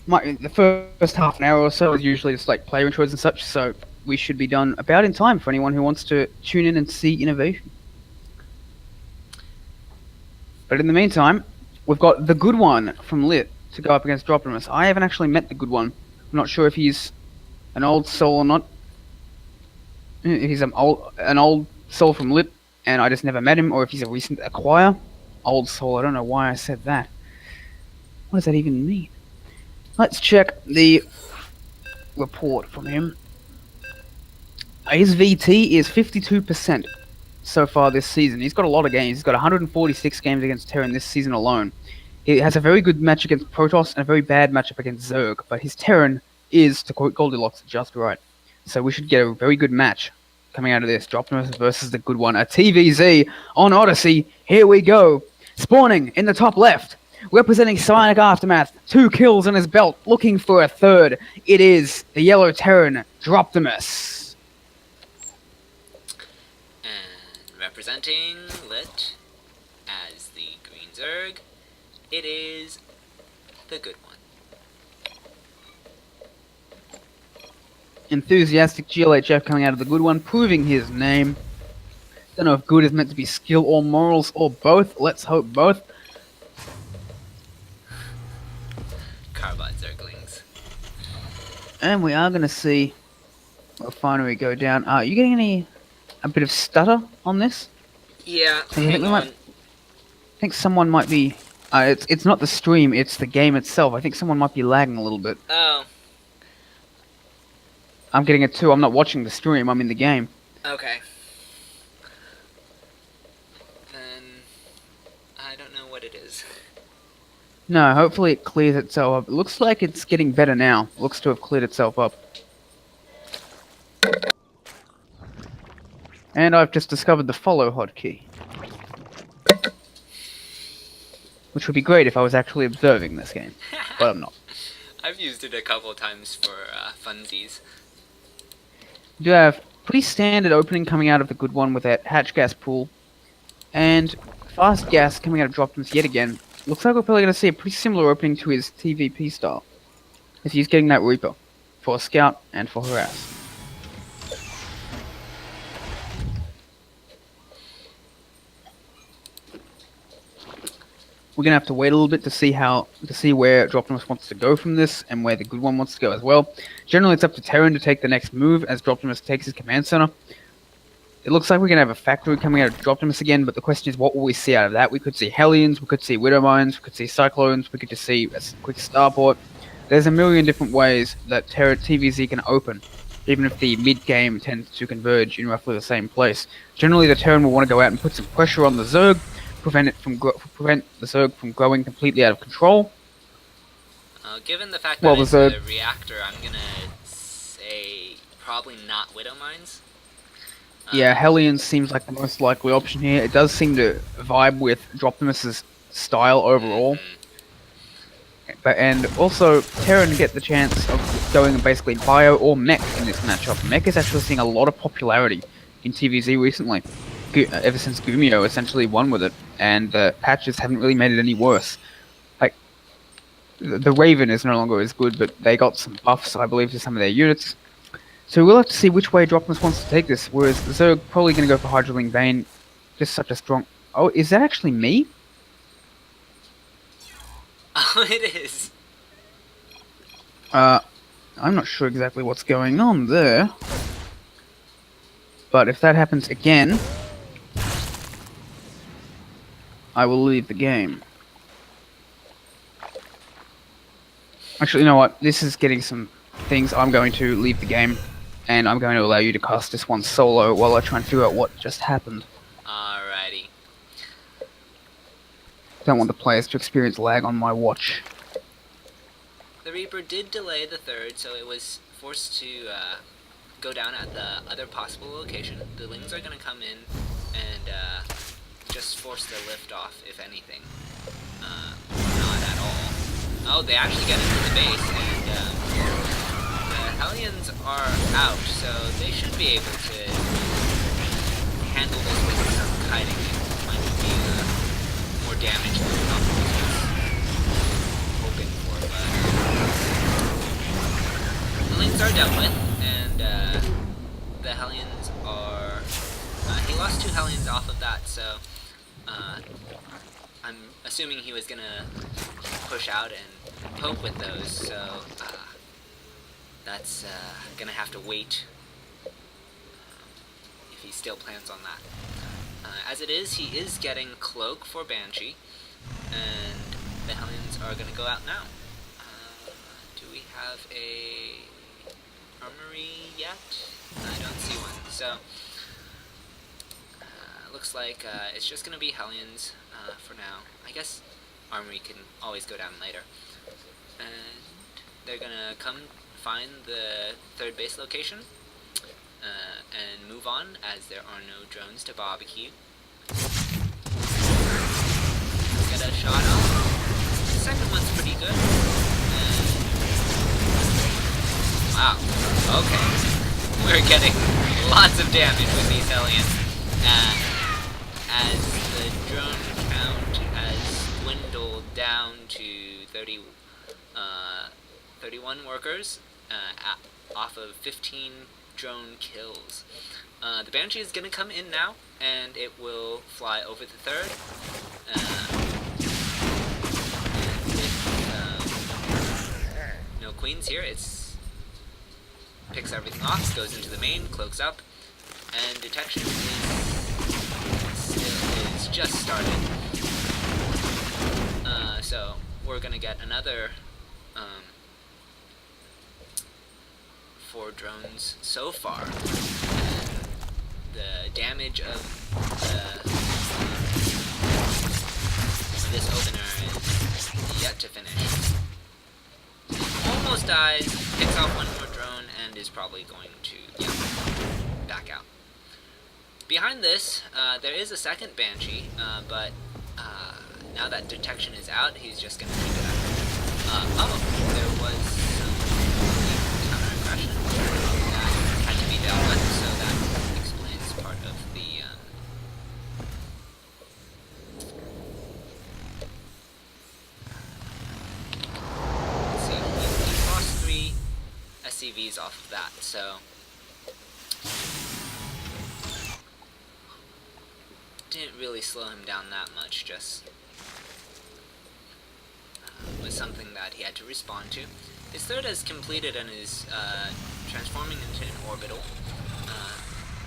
The first half an hour or so is usually just like player intros and such, so we should be done about in time for anyone who wants to tune in and see innovation. But in the meantime, we've got the good one from Lit to go up against Dropimus. I haven't actually met the good one. I'm not sure if he's an old soul or not. If he's an old soul from Lit, and I just never met him, or if he's a recent acquire. Old soul, I don't know why I said that. What does that even mean? Let's check the report from him. His VT is 52% so far this season. He's got a lot of games. He's got 146 games against Terran this season alone. He has a very good match against Protoss and a very bad matchup against Zerg, but his Terran is, to quote Goldilocks, just right. So we should get a very good match coming out of this. Dropimus versus the good one. A TVZ on Odyssey. Here we go. Spawning in the top left. Representing Psionic Aftermath. 2 kills on his belt. Looking for a third. It is the yellow Terran, Dropimus. And representing Lit as the green Zerg, it is the good one. Enthusiastic GLHF coming out of the good one, proving his name. Don't know if good is meant to be skill or morals or both. Let's hope both. Carbide Zerglings. And we are going to see refinery go down. Are you getting a bit of stutter on this? Yeah, I think someone might be... it's not the stream, it's the game itself. I think someone might be lagging a little bit. Oh. I'm getting it too. I'm not watching the stream, I'm in the game. Okay. Then I don't know what it is. No, hopefully it clears itself up. It looks like it's getting better now. It looks to have cleared itself up. And I've just discovered the follow hotkey. Which would be great if I was actually observing this game. But I'm not. I've used it a couple of times for funsies. We do have pretty standard opening coming out of the good one with that hatch gas pool. And fast gas coming out of Dropimus yet again. Looks like we're probably going to see a pretty similar opening to his TVP style. As he's getting that Reaper. For Scout and for Harass. We're gonna have to wait a little bit to see where Dropimus wants to go from this, and where the good one wants to go as well. Generally, it's up to Terran to take the next move as Dropimus takes his command center. It looks like we're gonna have a factory coming out of Dropimus again, but the question is, what will we see out of that? We could see Hellions, we could see Widow Mines, we could see Cyclones, we could just see a quick starport. There's a million different ways that TVZ can open, even if the mid-game tends to converge in roughly the same place. Generally, the Terran will want to go out and put some pressure on the Zerg, prevent the Zerg from growing completely out of control. Given the fact that it's a reactor, I'm gonna say probably not Widow Mines. Yeah, Hellions seems like the most likely option here. It does seem to vibe with Dropimus's style overall. And also, Terran get the chance of going basically Bio or Mech in this matchup. Mech is actually seeing a lot of popularity in TVZ recently. Ever since Gumio essentially won with it, and the patches haven't really made it any worse. Like, the Raven is no longer as good, but they got some buffs, I believe, to some of their units. So we'll have to see which way Dropimus wants to take this, whereas Zerg probably going to go for Hydroling Bane. Just such a strong... Oh, is that actually me? Oh, it is. I'm not sure exactly what's going on there. But if that happens again... I will leave the game. Actually, you know what? This is getting some things. I'm going to leave the game, and I'm going to allow you to cast this one solo while I try and figure out what just happened. Alrighty. Don't want the players to experience lag on my watch. The Reaper did delay the third, so it was forced to go down at the other possible location. The Lings are going to come in and just force the lift off, if anything. Not at all. Oh, they actually get into the base, and the Hellions are out, so they should be able to handle those hiding it might be more damage than probably hoping for, but Hellions are dealt with, and the Hellions are... he lost 2 Hellions off of that, so I'm assuming he was gonna push out and poke with those, so that's gonna have to wait if he still plans on that. As it is, he is getting Cloak for Banshee, and the Hellions are gonna go out now. Do we have a armory yet? I don't see one, so looks like it's just gonna be Hellions for now. I guess armory can always go down later. And they're gonna come find the 3rd base location and move on, as there are no drones to barbecue. Get a shot off. The second one's pretty good. And wow, okay. We're getting lots of damage with these Hellions. As the drone count has dwindled down to 31 workers off of 15 drone kills. The Banshee is going to come in now, and it will fly over the 3rd. With no queens here, it's picks everything off, goes into the main, cloaks up, and detection is just started. So we're gonna get another 4 drones so far. The damage of this opener is yet to finish. Almost dies, picks off 1 more drone, and is probably going to back out. Behind this, there is a 2nd Banshee, but now that detection is out, he's just going to keep it up. There was some counter-aggression that had to be dealt with, so that explains part of the... let's see, he lost 3 SCVs off of that, so... didn't really slow him down that much, just was something that he had to respond to. His 3rd has completed and is transforming into an orbital.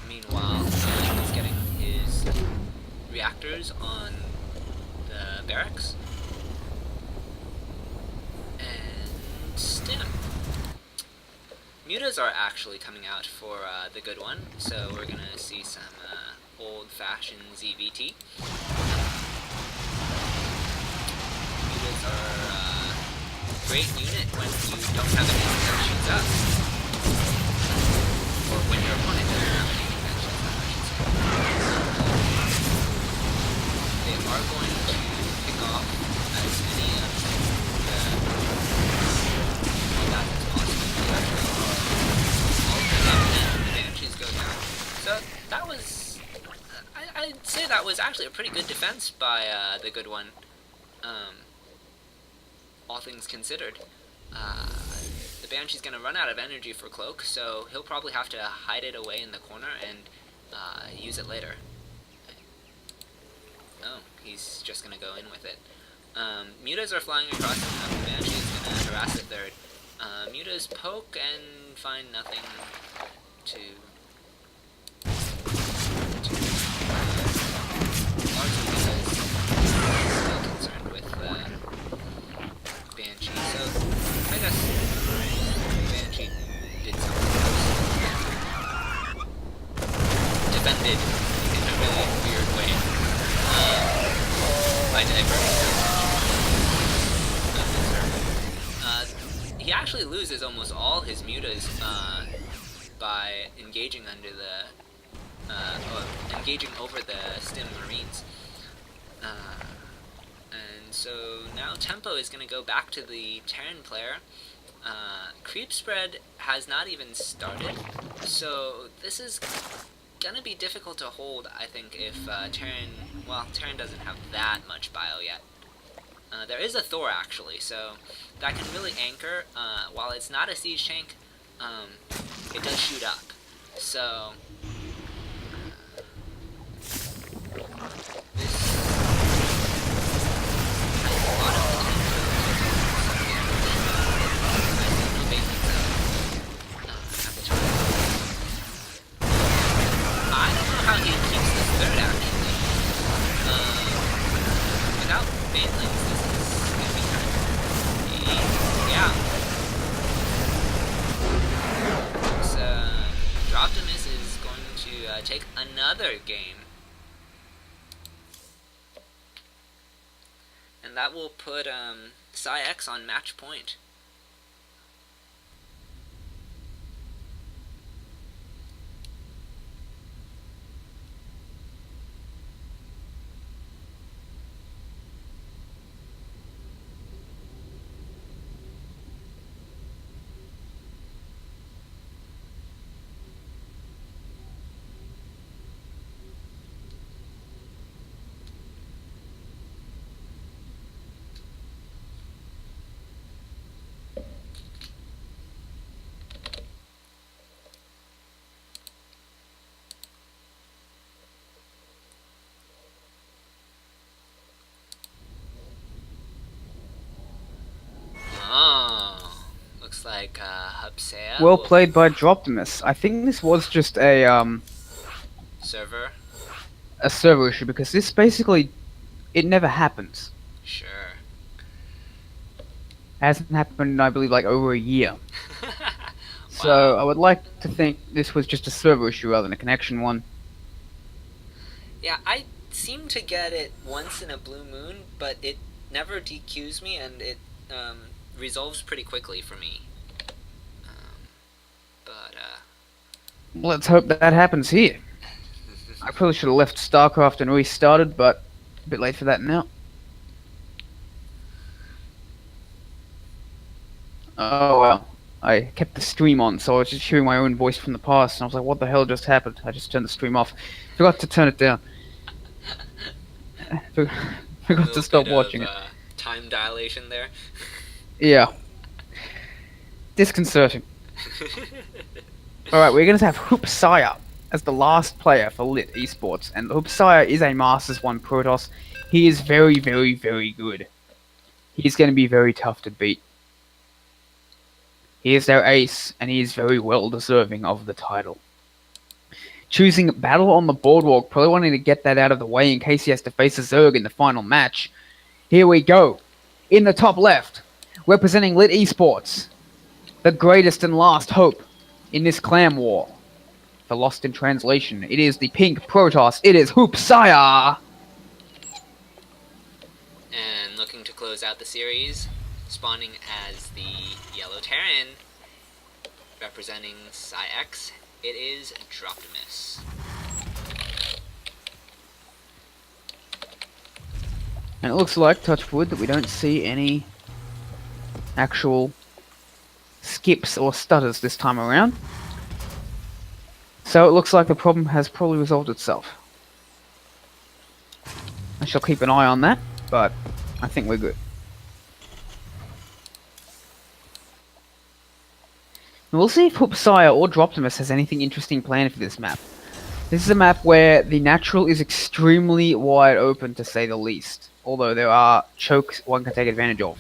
Meanwhile, he's getting his reactors on the barracks. And stim. Mutas are actually coming out for the good one, so we're gonna see some old-fashioned ZVT. Mutas are a great unit when you don't have anything that shoots up. Or when your opponent doesn't have anything that shoots up, I should say. They are going to pick off as many of the that as possible. They actually are all picked up, and the Banshees go down. So that was... I'd say that was actually a pretty good defense by the good one, all things considered. The Banshee's going to run out of energy for Cloak, so he'll probably have to hide it away in the corner and use it later. Oh, he's just going to go in with it. Mutas are flying across the map. The Banshee is going to harass the 3rd. Mutas poke and find nothing to... largely because I'm still concerned with Banshee, so I guess Banshee did something else. Defended in a really weird way by diverting. He actually loses almost all his mutas by engaging under the engaging over the Stim Marines. And so now tempo is going to go back to the Terran player. Creep spread has not even started, so this is gonna be difficult to hold, I think, if Terran. Well, Terran doesn't have that much bio yet. There is a Thor, actually, so that can really anchor. While it's not a siege tank, um, it does shoot up. So, this has a lot of potential. So, no basics at the time. I don't know how he keeps this third, actually. Without Banelings, this is gonna be kind of... Yeah. So, Optimus is going to take another game. And that will put Psi X on match point. Oh, looks like Hubsea Well will played by Droptimus. I think this was just server. a server issue because this basically it never happens. Sure. Hasn't happened, I believe, like over a year. So Wow. I would like to think this was just a server issue rather than a connection one. Yeah, I seem to get it once in a blue moon, but it never DQs me, and it resolves pretty quickly for me. Um, but Let's hope that happens here. I probably should have left StarCraft and restarted, but a bit late for that now. Oh well. I kept the stream on, so I was just hearing my own voice from the past, and I was like, what the hell just happened? I just turned the stream off. Forgot to turn it down. For- a Forgot to little stop bit of watching it. time dilation there. Yeah. Disconcerting. Alright, we're going to have Hoopsire as the last player for Lit Esports, and Hoopsire is a Masters 1 Protoss. He is very, very, very good. He's going to be very tough to beat. He is their ace, and he is very well deserving of the title. Choosing Battle on the Boardwalk, probably wanting to get that out of the way in case he has to face a Zerg in the final match. Here we go. In the top left, representing Lit Esports, the greatest and last hope in this clan war. For Lost in Translation, it is the pink Protoss, it is Hoopsire! And looking to close out the series, spawning as the Yellow Terran, representing Psi X, it is Droptimus. And it looks like, touch wood, that we don't see any actual skips or stutters this time around. So it looks like the problem has probably resolved itself. I shall keep an eye on that, but I think we're good. We'll see if Hoopsire or Droptimus has anything interesting planned for this map. This is a map where the natural is extremely wide open, to say the least. Although there are chokes one can take advantage of.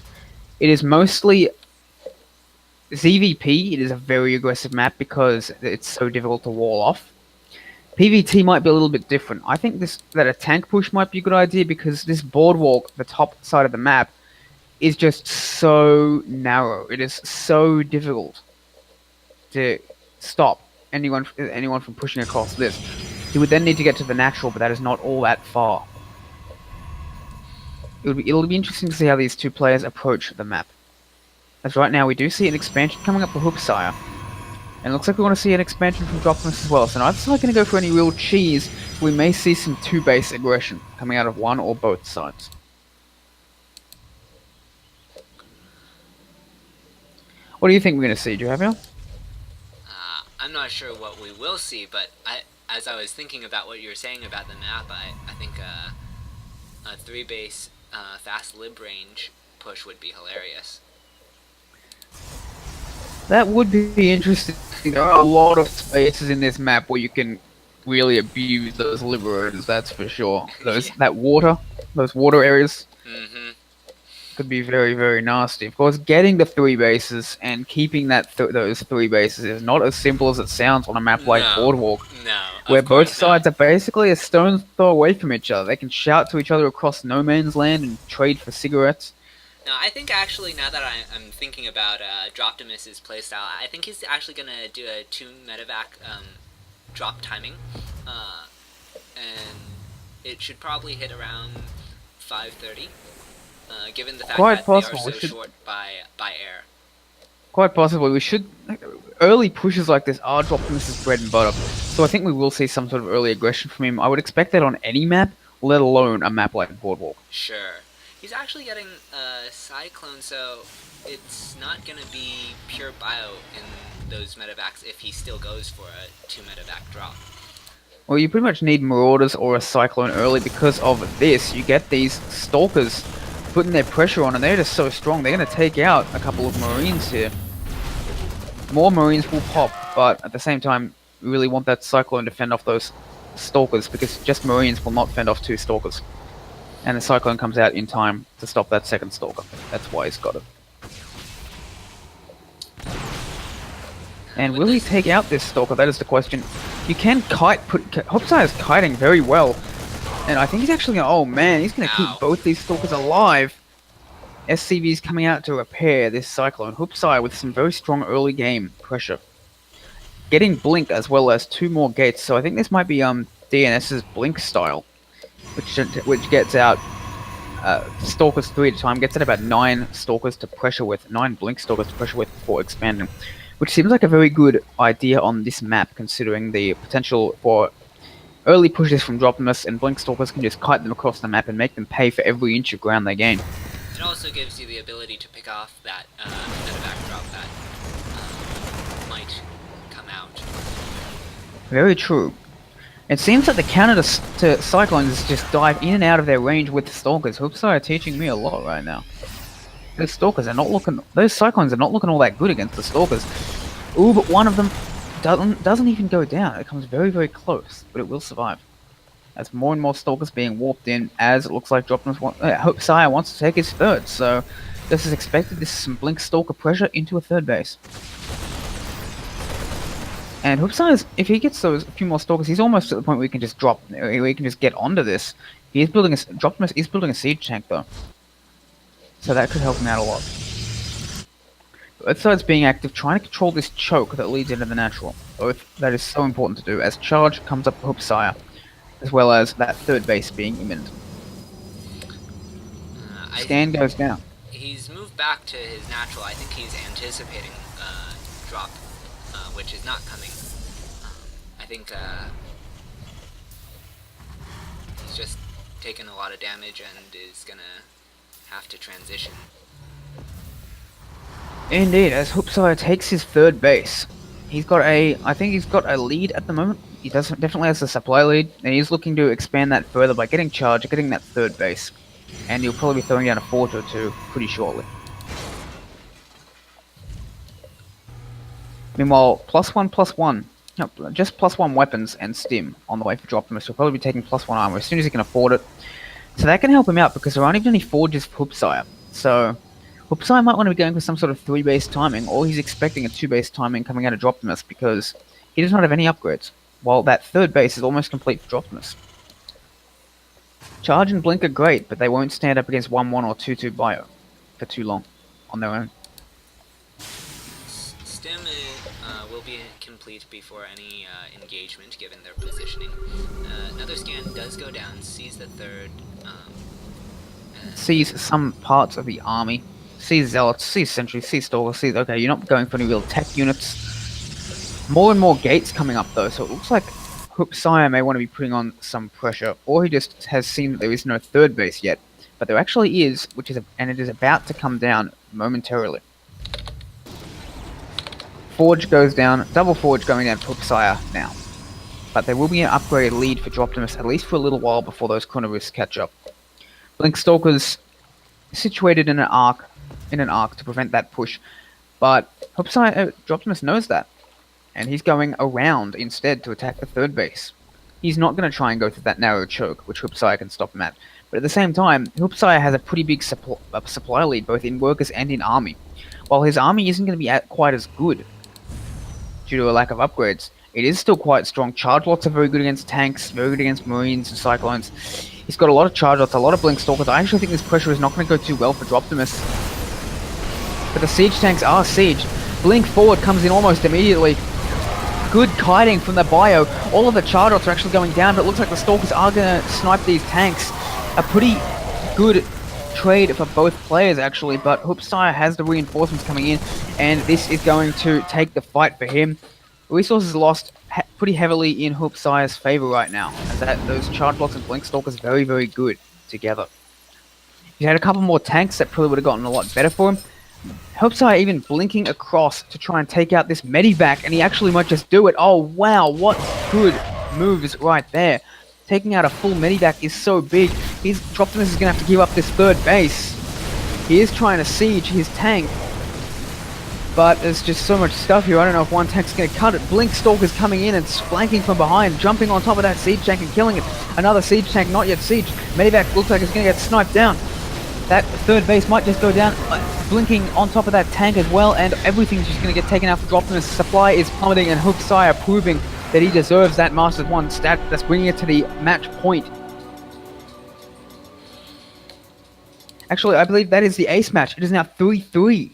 It is mostly ZVP. It is a very aggressive map because it's so difficult to wall off. PvT might be a little bit different. I think that a tank push might be a good idea because this boardwalk, the top side of the map, is just so narrow. It is so difficult to stop anyone from pushing across this. He would then need to get to the natural, but that is not all that far. It'll be interesting to see how these two players approach the map. As right now we do see an expansion coming up for Hoopsire. And it looks like we want to see an expansion from Droptimus as well. So neither side going to go for any real cheese. We may see some two-base aggression coming out of one or both sides. What do you think we're going to see, Javier? I'm not sure what we will see, but as I was thinking about what you were saying about the map, I think a 3-base fast lib range push would be hilarious. That would be interesting. There are a lot of spaces in this map where you can really abuse those liberators. That's for sure. Yeah. Those water areas Mm-hmm. could be very, very nasty. Of course, getting the 3 bases and keeping those 3 bases is not as simple as it sounds on a map like No, Boardwalk, no, where of both course not. sides are basically a stone's throw away from each other. They can shout to each other across no man's land and trade for cigarettes. No, I think actually now that I'm thinking about Droptimus's playstyle, I think he's actually gonna do a 2 medevac drop timing, uh, and it should probably hit around 5:30, given the fact Quite that they are possible. so short by air. Quite possibly. We should. Early pushes like this are Optimus's bread and butter, so I think we will see some sort of early aggression from him. I would expect that on any map, let alone a map like Boardwalk. Sure, he's actually getting a Cyclone, so it's not gonna be pure bio in those medevacs if he still goes for a 2 medevac drop. Well, you pretty much need Marauders or a Cyclone early because of this. You get these Stalkers putting their pressure on, and they're just so strong. They're going to take out a couple of Marines here. More Marines will pop, but at the same time, we really want that Cyclone to fend off those Stalkers because just Marines will not fend off 2 Stalkers. And the Cyclone comes out in time to stop that second Stalker. That's why he's got it. And will he take out this Stalker? That is the question. You can kite. Hopsai is kiting very well. And I think he's actually gonna... Oh man, he's gonna keep both these Stalkers alive. SCV's coming out to repair this Cyclone. Hopsai with some very strong early game pressure. Getting Blink as well as 2 more gates. So I think this might be DNS's Blink style. Which gets out Stalkers 3 at a time. Gets at about 9 Stalkers to pressure with. 9 Blink Stalkers to pressure with before expanding. Which seems like a very good idea on this map, considering the potential for early pushes from Droptimus, and Blink Stalkers can just kite them across the map and make them pay for every inch of ground they gain. It also gives you the ability to pick off that medevac drop that might come out. Very true. It seems that the counter to Cyclones just dive in and out of their range with the Stalkers. Hoopsai are teaching me a lot right now. Those Stalkers are not looking... Those Cyclones are not looking all that good against the Stalkers. Ooh, but one of them doesn't even go down. It comes very, very close, but it will survive. As more and more Stalkers being warped in, as it looks like Hoopsai wants to take his third, so this is expected. This is some Blink Stalker pressure into a third base. And Hoopsai, if he gets those few more Stalkers, he's almost at the point where he can just get onto this. Droptimus is building a siege tank though. So that could help him out a lot. Both sides being active, trying to control this choke that leads into the natural. Both that is so important to do, as charge comes up for Hoopsai, as well as that third base being imminent. Scan goes down. He's moved back to his natural. I think he's anticipating drop, which is not coming. I think he's just taken a lot of damage and is gonna have to transition. Indeed, as Hoopsai takes his third base. I think he's got a lead at the moment. He definitely has a supply lead, and he's looking to expand that further by getting charged, getting that third base. And he'll probably be throwing down a forge or 2 pretty shortly. Meanwhile, +1/+1. No, just +1 weapons and stim on the way for Droptimus. He'll probably be taking +1 armor as soon as he can afford it. So that can help him out because there aren't even any forges for Hoopsai. So Hoopsai might want to be going for some sort of 3-base timing, or he's expecting a 2-base timing coming out of Droptimus because he does not have any upgrades, while that third base is almost complete for Droptimus. Charge and Blink are great, but they won't stand up against 1-1 or 2-2 bio for too long on their own. Stim will be complete before any engagement, given their positioning. Another scan does go down, sees the third. Sees some parts of the army. Sees Zealots, sees Sentries, sees Stalkers, sees... Okay, you're not going for any real tech units. More and more gates coming up though, so it looks like Hoopsai may want to be putting on some pressure, or he just has seen that there is no third base yet. But there actually is, and it is about to come down momentarily. Forge goes down, double Forge going down to Hoopsai now. but there will be an upgraded lead for Droptimus at least for a little while before those Chronorisks catch up. Blinkstalker's situated in an arc to prevent that push, but Droptimus knows that, and he's going around instead to attack the third base. He's not going to try and go through that narrow choke, which Hoopsire can stop him at. But at the same time, Hoopsire has a pretty big supply lead, both in workers and in army. While his army isn't going to be quite as good due to a lack of upgrades, it is still quite strong. Charge lots are very good against tanks, very good against marines and cyclones. He's got a lot of charge lots, a lot of blink stalkers. I actually think this pressure is not going to go too well for Droptimus. But the siege tanks are sieged. Blink forward comes in almost immediately. Good kiting from the bio. All of the charge lots are actually going down, but it looks like the stalkers are going to snipe these tanks. A pretty good trade for both players, actually, but Hoopsire has the reinforcements coming in, and this is going to take the fight for him. Resources lost pretty heavily in Hoopsire's favor right now, as those charge blocks and blink stalkers very, very good together. If he had a couple more tanks, that probably would have gotten a lot better for him. Hoopsire even blinking across to try and take out this medivac, and he actually might just do it. Oh wow, what good moves right there. Taking out a full medivac is so big. Droptimus is going to have to give up this third base. He is trying to siege his tank, but there's just so much stuff here. I don't know if one tank's going to cut it. Blink Stalker's coming in and flanking from behind, jumping on top of that siege tank and killing it. Another siege tank not yet sieged. Medivac looks like it's going to get sniped down. That third base might just go down, blinking on top of that tank as well, and everything's just going to get taken out for Droptimus. Supply is plummeting, and Hoopsire proving that he deserves that Masters 1 stat. That's bringing it to the match point. Actually, I believe that is the ace match. It is now 3-3.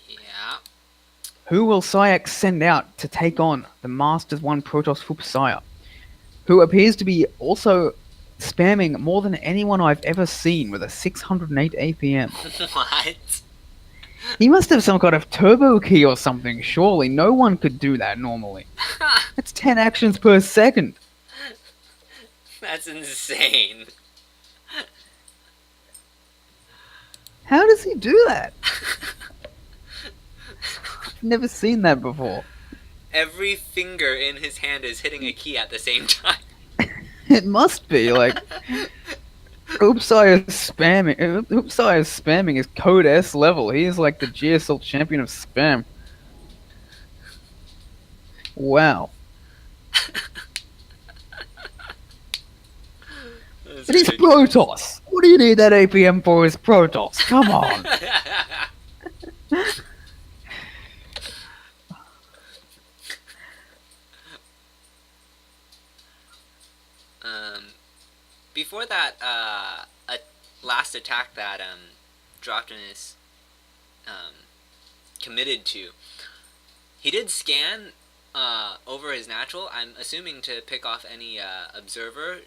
Yeah. Who will Syax send out to take on the Masters 1 Protoss Hoopsire, who appears to be also spamming more than anyone I've ever seen with a 608 APM. What? He must have some kind of turbo key or something, surely. No one could do that normally. That's 10 actions per second. That's insane. How does he do that? I've never seen that before. Every finger in his hand is hitting a key at the same time. It must be, like... Hoopsire is spamming is code S level. He is like the GSL champion of spam. Wow. But he's Protoss! What do you need that APM for? Is Protoss? Come on! Before that last attack that Droptimus committed to, he did scan over his natural, I'm assuming to pick off any observer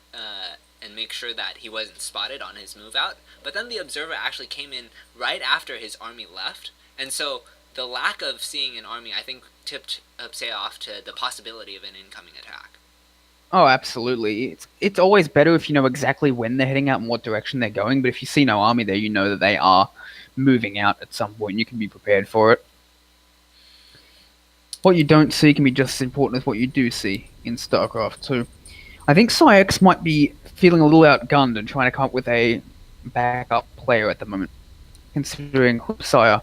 and make sure that he wasn't spotted on his move out, but then the observer actually came in right after his army left, and so the lack of seeing an army, I think, tipped Hoopsire off to the possibility of an incoming attack. Oh, absolutely. It's always better if you know exactly when they're heading out and what direction they're going, but if you see no army there, you know that they are moving out at some point. You can be prepared for it. What you don't see can be just as important as what you do see in StarCraft 2. I think Syax might be feeling a little outgunned and trying to come up with a backup player at the moment, considering Hoopsire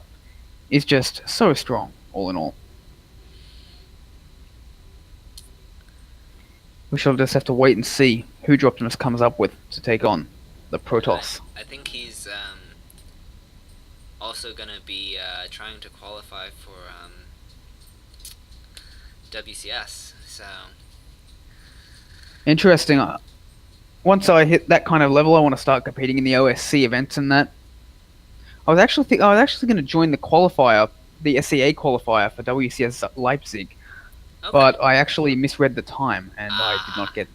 is just so strong, all in all. We shall just have to wait and see who Droptimus comes up with to take on the Protoss. I think he's also going to be trying to qualify for WCS. So interesting. Once I hit that kind of level, I want to start competing in the OSC events and that. I was actually going to join the qualifier, the SEA qualifier for WCS Leipzig. Okay. But I actually misread the time, and I did not get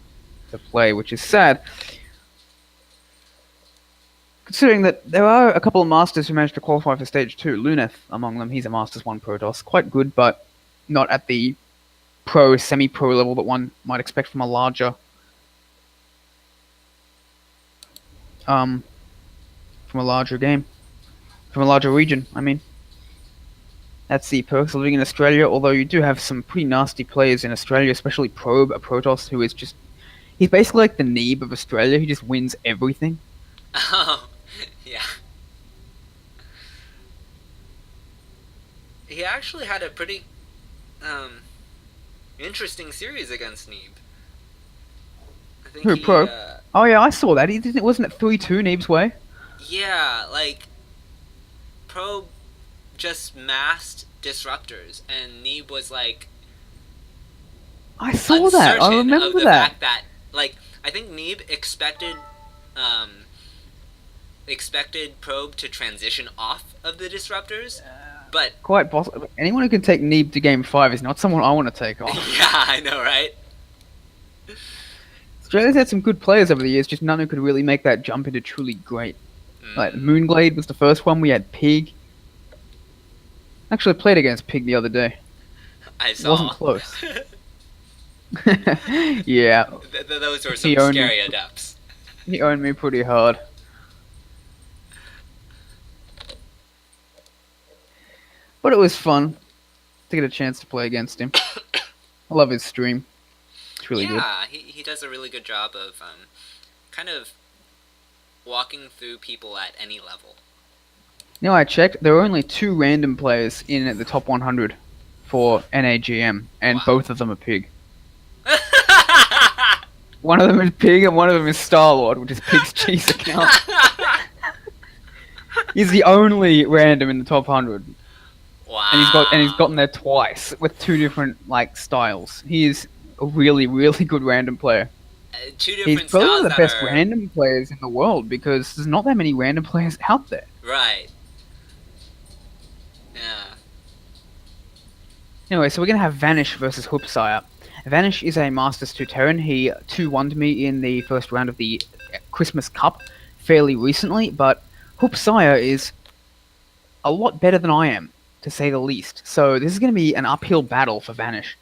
to play, which is sad. Considering that there are a couple of Masters who managed to qualify for Stage 2, Luneth among them, he's a Masters 1 Protoss. Quite good, but not at the pro, semi-pro level that one might expect from a larger... from a larger game. From a larger region, I mean. That's the perks of living in Australia, although you do have some pretty nasty players in Australia, especially Probe, a Protoss who is just... He's basically like the Neeb of Australia, he just wins everything. Oh, yeah. He actually had a pretty um, interesting series against Neeb. I think Who, he, Probe? Oh yeah, I saw that. He didn't, wasn't it 3-2 Neeb's way? yeah, like Probe just masked disruptors, and Neeb was like I saw that. I uncertain of remember the that. fact that, like, I think Neeb um, expected Probe to transition off of the disruptors, but Quite possible. Anyone who can take Neeb to game 5 is not someone I want to take on. yeah, I know, right? Australia's had some good players over the years, just none who could really make that jump into truly great. Like Mm, Moonglade was the first one. We had Pig. Actually, played against Pig the other day. I Wasn't saw. close. Yeah, Those were he some owned me. scary adepts. He owned me pretty hard. But it was fun to get a chance to play against him. I love his stream. It's really good. Yeah, he does a really good job of kind of walking through people at any level. You know, I checked. There were only 2 random players in the top 100 for NAGM, and Wow. both of them are Pig. One of them is Pig, and one of them is Star-Lord, which is Pig's cheese account. He's the only random in the top 100, and he's Wow. gotten there twice with 2 different like styles. He is a really, really good random player. Two He's different probably one styles of the that best are random players in the world because there's not that many random players out there. right. Yeah. Anyway, so we're going to have Vanish versus Hoopsire. Vanish is a Masters 2 Terran. He 2-1'd me in the first round of the Christmas Cup fairly recently, but Hoopsire is a lot better than I am, to say the least. So this is going to be an uphill battle for Vanish,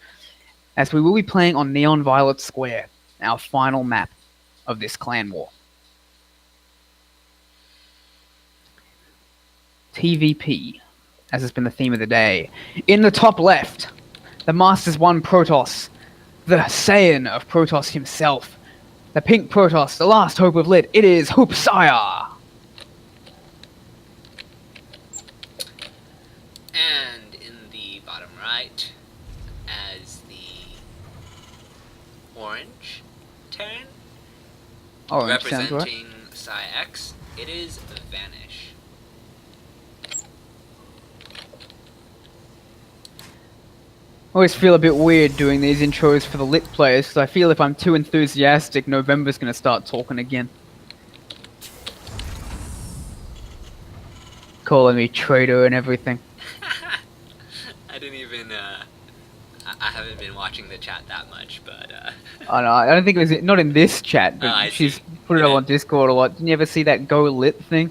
as we will be playing on Neon Violet Square, our final map of this clan war. TVP, as has been the theme of the day. In the top left, the Masters 1 Protoss, the Saiyan of Protoss himself, the pink Protoss, the last hope of Lit, it is Hoopsire! And in the bottom right, as the orange Terran, Orange sounds right. representing Psi X, it is Vanish. I always feel a bit weird doing these intros for the Lit players, because I feel if I'm too enthusiastic, November's going to start talking again. Calling me traitor and everything. I didn't even. I haven't been watching the chat that much, but. I don't think it was not in this chat, but I she's see. put it up on Discord a lot. Didn't you ever see that Go Lit thing?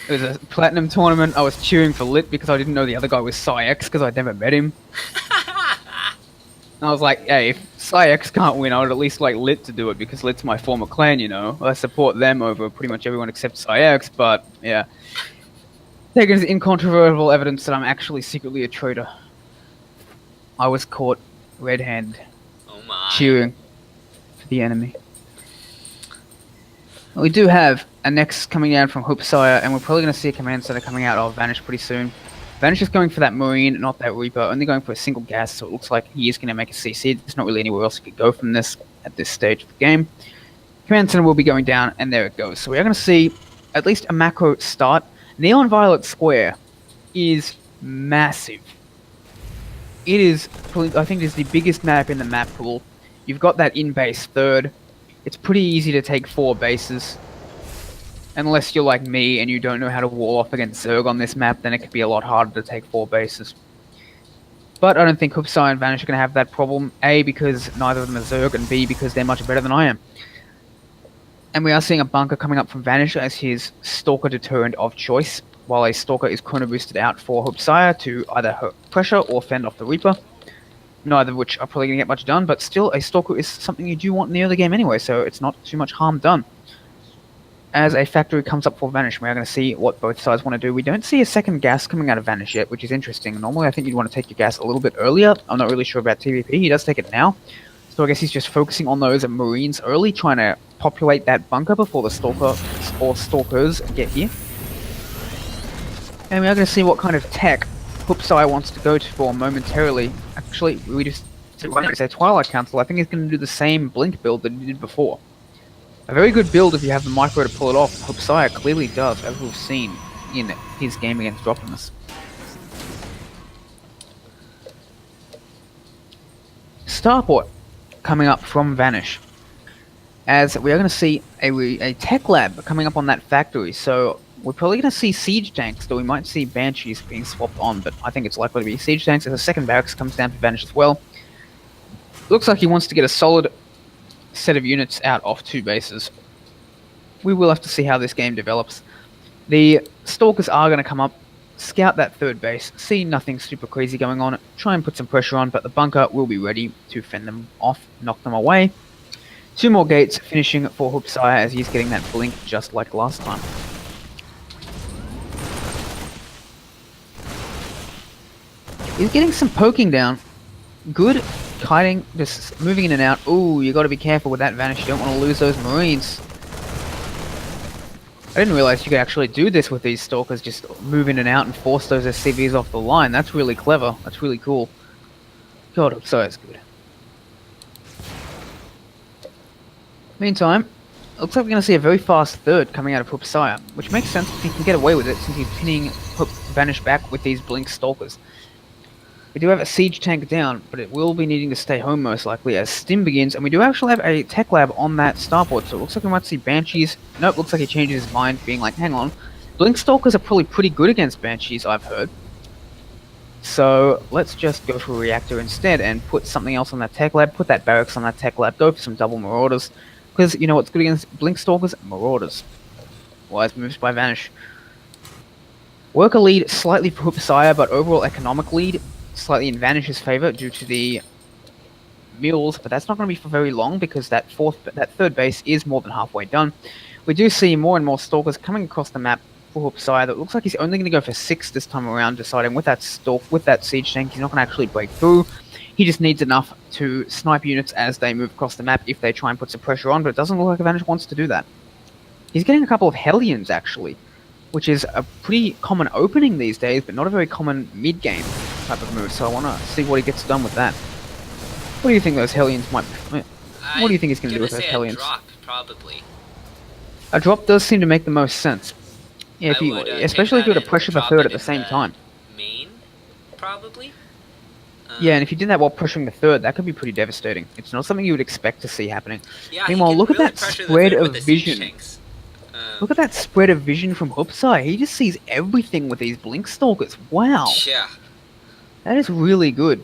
It was a platinum tournament. I was cheering for Lit because I didn't know the other guy was Psi X because I'd never met him. And I was like, hey, if Psi X can't win, I would at least like Lit to do it because Lit's my former clan, you know. I support them over pretty much everyone except Psi X, but yeah. Taken as incontrovertible evidence that I'm actually secretly a traitor. I was caught red-handed, Oh my. cheering for the enemy. We do have a next coming down from Hoopsire, and we're probably going to see a command center coming out of Vanish pretty soon. Vanish is going for that Marine, not that Reaper, only going for a single gas, so it looks like he is going to make a CC. There's not really anywhere else he could go from this at this stage of the game. Command center will be going down, and there it goes. So we are going to see at least a macro start. Neon Violet Square is massive. It is, I think it is the biggest map in the map pool. You've got that in-base third. It's pretty easy to take 4 bases. Unless you're like me and you don't know how to wall off against Zerg on this map, then it could be a lot harder to take 4 bases. But I don't think Hoopsire and Vanish are going to have that problem. A, because neither of them are Zerg, and B, because they're much better than I am. And we are seeing a bunker coming up from Vanish as his Stalker deterrent of choice, while a Stalker is chrono boosted out for Hoopsire to either hurt pressure or fend off the Reaper. Neither of which are probably going to get much done, but still, a Stalker is something you do want in the early game anyway, so it's not too much harm done. as a factory comes up for Vanish. We are going to see what both sides want to do. We don't see a second gas coming out of Vanish yet, which is interesting. Normally, I think you'd want to take your gas a little bit earlier. I'm not really sure about TVP. He does take it now. So I guess he's just focusing on those Marines early, trying to populate that bunker before the Stalker or Stalkers get here. And we are going to see what kind of tech Hoopsai wants to go for momentarily. Actually, we just say Twilight Council. I think he's going to do the same Blink build that he did before. A very good build if you have the micro to pull it off. Hoopsai clearly does, as we've seen in his game against Dropimus. Starport coming up from Vanish. As we are going to see a tech lab coming up on that factory. So we're probably going to see siege tanks, though we might see Banshees being swapped on, but I think it's likely to be siege tanks as a second barracks comes down to Vanish as well. Looks like he wants to get a solid set of units out off 2 bases. We will have to see how this game develops. The Stalkers are going to come up, scout that 3rd base, see nothing super crazy going on, try and put some pressure on, but the bunker will be ready to fend them off, knock them away. 2 more gates finishing for Hoopsai as he's getting that blink just like last time. He's getting some poking down. Good kiting, just moving in and out. Ooh, you got to be careful with that Vanish. You don't want to lose those Marines. I didn't realize you could actually do this with these Stalkers, just move in and out and force those SCVs off the line. That's really clever. That's really cool. God, Hoopsai is good. Meantime, looks like we're going to see a very fast 3rd coming out of Hoopsai, which makes sense if he can get away with it since he's pinning Vanish back with these Blink Stalkers. We do have a siege tank down, but it will be needing to stay home most likely as Stim begins, and we do actually have a tech lab on that starport, so it looks like we might see Banshees. Nope, looks like he changes his mind, being like, hang on, Blink Stalkers are probably pretty good against Banshees, I've heard. So let's just go for a reactor instead and put something else on that tech lab, put that barracks on that tech lab, go for some double Marauders, because you know what's good against Blink Stalkers? Marauders. Wise moves by Vanish. Worker lead slightly for Hoopsai, but overall economic lead slightly in Vanish's favor due to the mules, but that's not going to be for very long because that 3rd base is more than halfway done. We do see more and more Stalkers coming across the map for Hoopsai. That looks like he's only going to go for 6 this time around, deciding with that siege tank, he's not going to actually break through. He just needs enough to snipe units as they move across the map if they try and put some pressure on, but it doesn't look like Vanish wants to do that. He's getting a couple of Hellions, actually, which is a pretty common opening these days, but not a very common mid-game type of move, so I want to see what he gets done with that. What do you think those Hellions might... What do you think he's going to do with those Hellions? Drop, probably. A drop does seem to make the most sense. Yeah, if you, especially if you were to pressure the 3rd at the same time. Main, probably? Yeah, and if you did that while pressuring the 3rd, that could be pretty devastating. It's not something you would expect to see happening. Yeah, meanwhile, look at that spread of vision. Look at that spread of vision from Hoopsai. He just sees everything with these Blink Stalkers. Wow. Yeah. That is really good.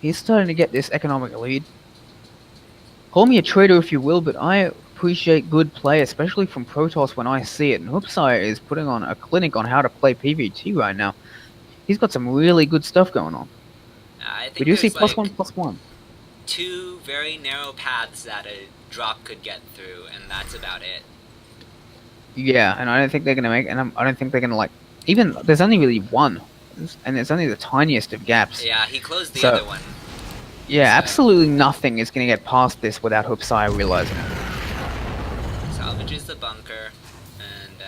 He's starting to get this economic lead. Call me a traitor if you will, but I appreciate good play, especially from Protoss when I see it. And Hoopsai is putting on a clinic on how to play PvT right now. He's got some really good stuff going on. I think we do see like +1/+1. 2 very narrow paths that a drop could get through, and that's about it. Yeah, and I don't think they're gonna make, and I don't think they're gonna like. Even there's only really one, and it's only the tiniest of gaps. Yeah, he closed the other one. Yeah, so absolutely nothing is gonna get past this without Hoopsai realizing it. Salvages the bunker, and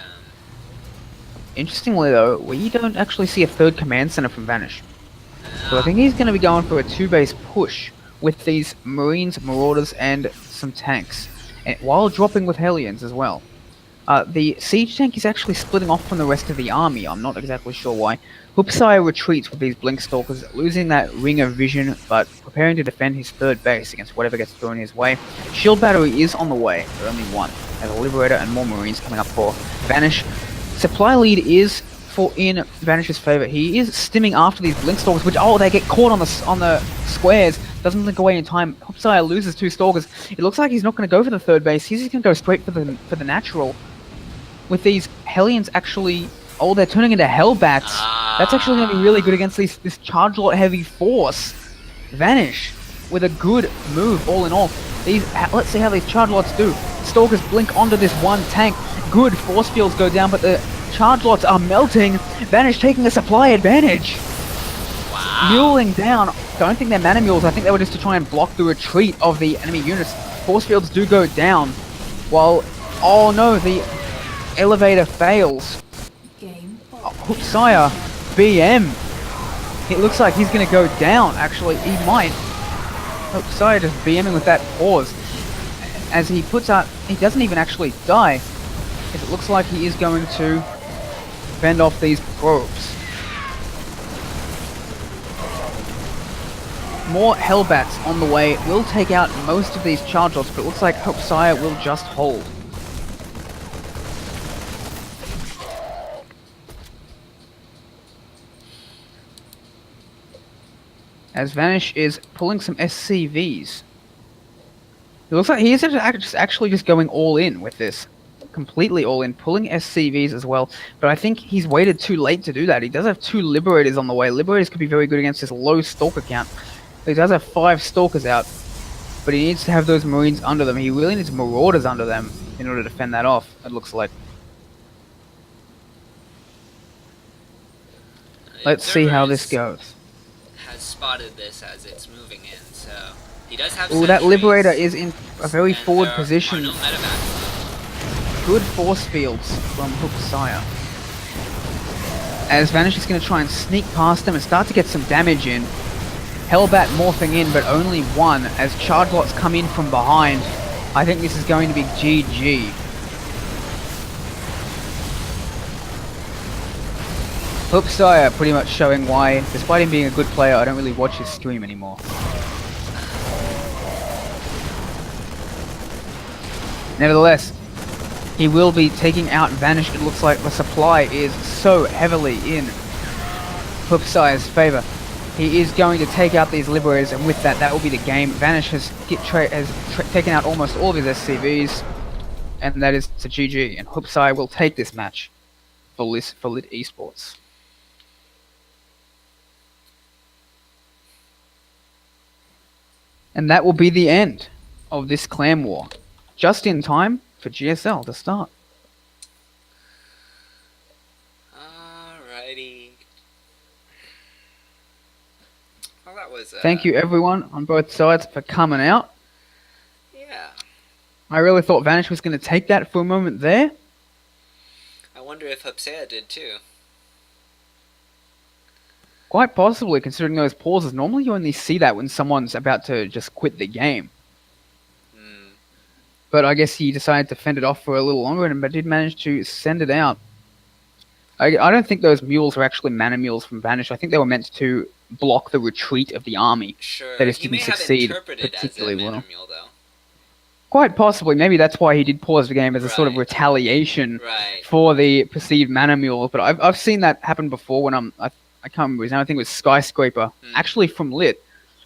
interestingly though, we don't actually see a 3rd command center from Vanish. So I think he's going to be going for a 2-base push with these Marines, Marauders, and some tanks, and while dropping with Hellions as well. The siege tank is actually splitting off from the rest of the army. I'm not exactly sure why. Hoopsai retreats with these Blink Stalkers, losing that ring of vision, but preparing to defend his 3rd base against whatever gets thrown his way. Shield battery is on the way, but only one, as a Liberator and more Marines coming up for Vanish. Supply lead is in Vanish's favor. He is stimming after these Blink Stalkers, which they get caught on the squares. Doesn't link away in time. Hoopsai loses 2 Stalkers. It looks like he's not going to go for the 3rd base. He's just going to go straight for the natural. With these Hellions actually, they're turning into Hellbats. That's actually going to be really good against this charge lot heavy force. Vanish. with a good move all in all. Let's see how these charge lots do. Stalkers blink onto this one tank. Good force fields go down, but the charge lots are melting. Vanish taking a supply advantage. Wow. Muling down. Don't think they're mana mules. I think they were just to try and block the retreat of the enemy units. Force fields do go down. While, oh no, the elevator fails. Hoopsire, BM. It looks like he's going to go down, actually. He might. Hoopsire just BMing with that pause. As he puts out, he doesn't even actually die. As it looks like he is going to fend off these probes. More Hellbats on the way will take out most of these charge lots, but it looks like Hoopsire will just hold. As Vanish is pulling some SCVs. It looks like he is actually just going all in with this. Completely all in, pulling SCVs as well. But I think he's waited too late to do that. He does have 2 Liberators on the way. Liberators could be very good against this low Stalker count. He does have 5 Stalkers out. But he needs to have those Marines under them. He really needs Marauders under them in order to fend that off, it looks like. Let's see how this goes. Has spotted this as it's moving in, so he does have. Oh, that Liberator is in a very forward position. No good force fields from Hoopsire. As Vanish is going to try and sneak past them and start to get some damage in. Hellbat morphing in, but only one as charge lots come in from behind. I think this is going to be GG. Hoopsire pretty much showing why, despite him being a good player, I don't really watch his stream anymore. Nevertheless, he will be taking out Vanish. It looks like the supply is so heavily in Hoopsire's favor. He is going to take out these Liberators, and with that, that will be the game. Vanish has taken out almost all of his SCVs, and that is to GG. And Hoopsire will take this match for Lit Esports. And that will be the end of this clan war. Just in time for GSL to start. Alrighty. Well, that was... Thank you everyone on both sides for coming out. Yeah. I really thought Vanish was going to take that for a moment there. I wonder if Hoopsire did too. Quite possibly, considering those pauses. Normally you only see that when someone's about to just quit the game. But I guess he decided to fend it off for a little longer, but did manage to send it out. I don't think those mules were actually mana mules from Vanish. I think they were meant to block the retreat of the army. Sure. They just didn't succeed particularly well. Mule, though. Quite possibly. Maybe that's why he did pause the game as a sort of retaliation for the perceived mana mule. But I've seen that happen before when I can't remember his name. I think it was Skyscraper, actually from Lit,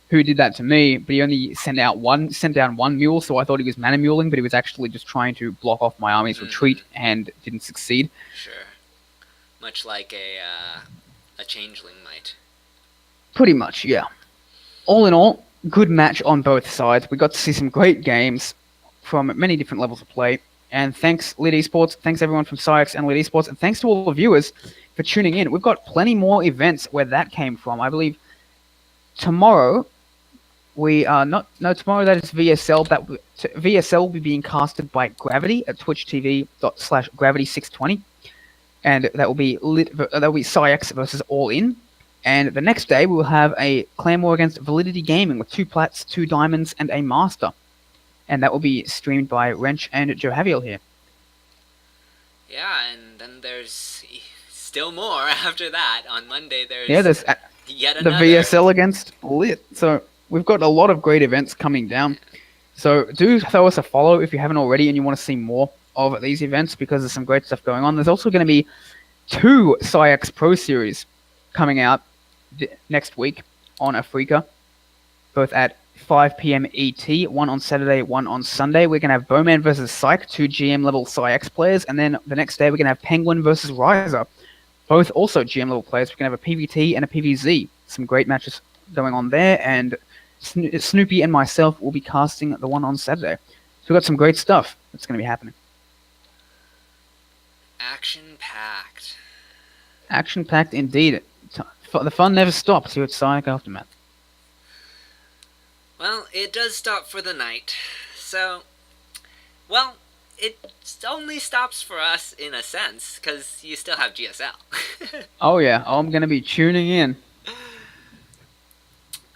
who did that to me. But he only sent down one mule, so I thought he was mana muling, but he was actually just trying to block off my army's retreat and didn't succeed. Sure, much like a changeling might. Pretty much, yeah. All in all, good match on both sides. We got to see some great games from many different levels of play. And thanks, Lit Esports. Thanks, everyone from Psyx and Lit Esports. And thanks to all the viewers for tuning in. We've got plenty more events where that came from. I believe tomorrow, tomorrow that is VSL. VSL will be being casted by Gravity at twitch.tv/gravity620. And that will be Psyx versus All In. And the next day, we will have a clan war against Validity Gaming with 2 plats, 2 diamonds, and a master. And that will be streamed by Wrench and Joe Javier here. Yeah, and then there's still more after that. On Monday, there's yet another. The VSL against Lit. So we've got a lot of great events coming down. So do throw us a follow if you haven't already and you want to see more of these events, because there's some great stuff going on. There's also going to be 2 Psyx Pro Series coming out next week on Africa, both at 5 PM ET, one on Saturday, one on Sunday. We're going to have Bowman versus Psych, 2 GM level Psyx players, and then the next day we're going to have Penguin versus Riser, both also GM level players. We're going to have a PVT and a PVZ. Some great matches going on there, and Snoopy and myself will be casting the one on Saturday. So we've got some great stuff that's going to be happening. Action packed. Action packed indeed. The fun never stops here at Psionic Aftermath. Well, it does stop for the night. So, well, it only stops for us in a sense, because you still have GSL. Oh yeah, I'm going to be tuning in.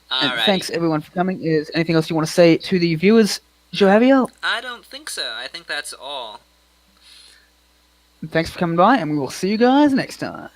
And Alrighty. thanks everyone for coming. Is anything else you want to say to the viewers, Joaviel? I don't think so. I think that's all. Thanks for coming by, and we will see you guys next time.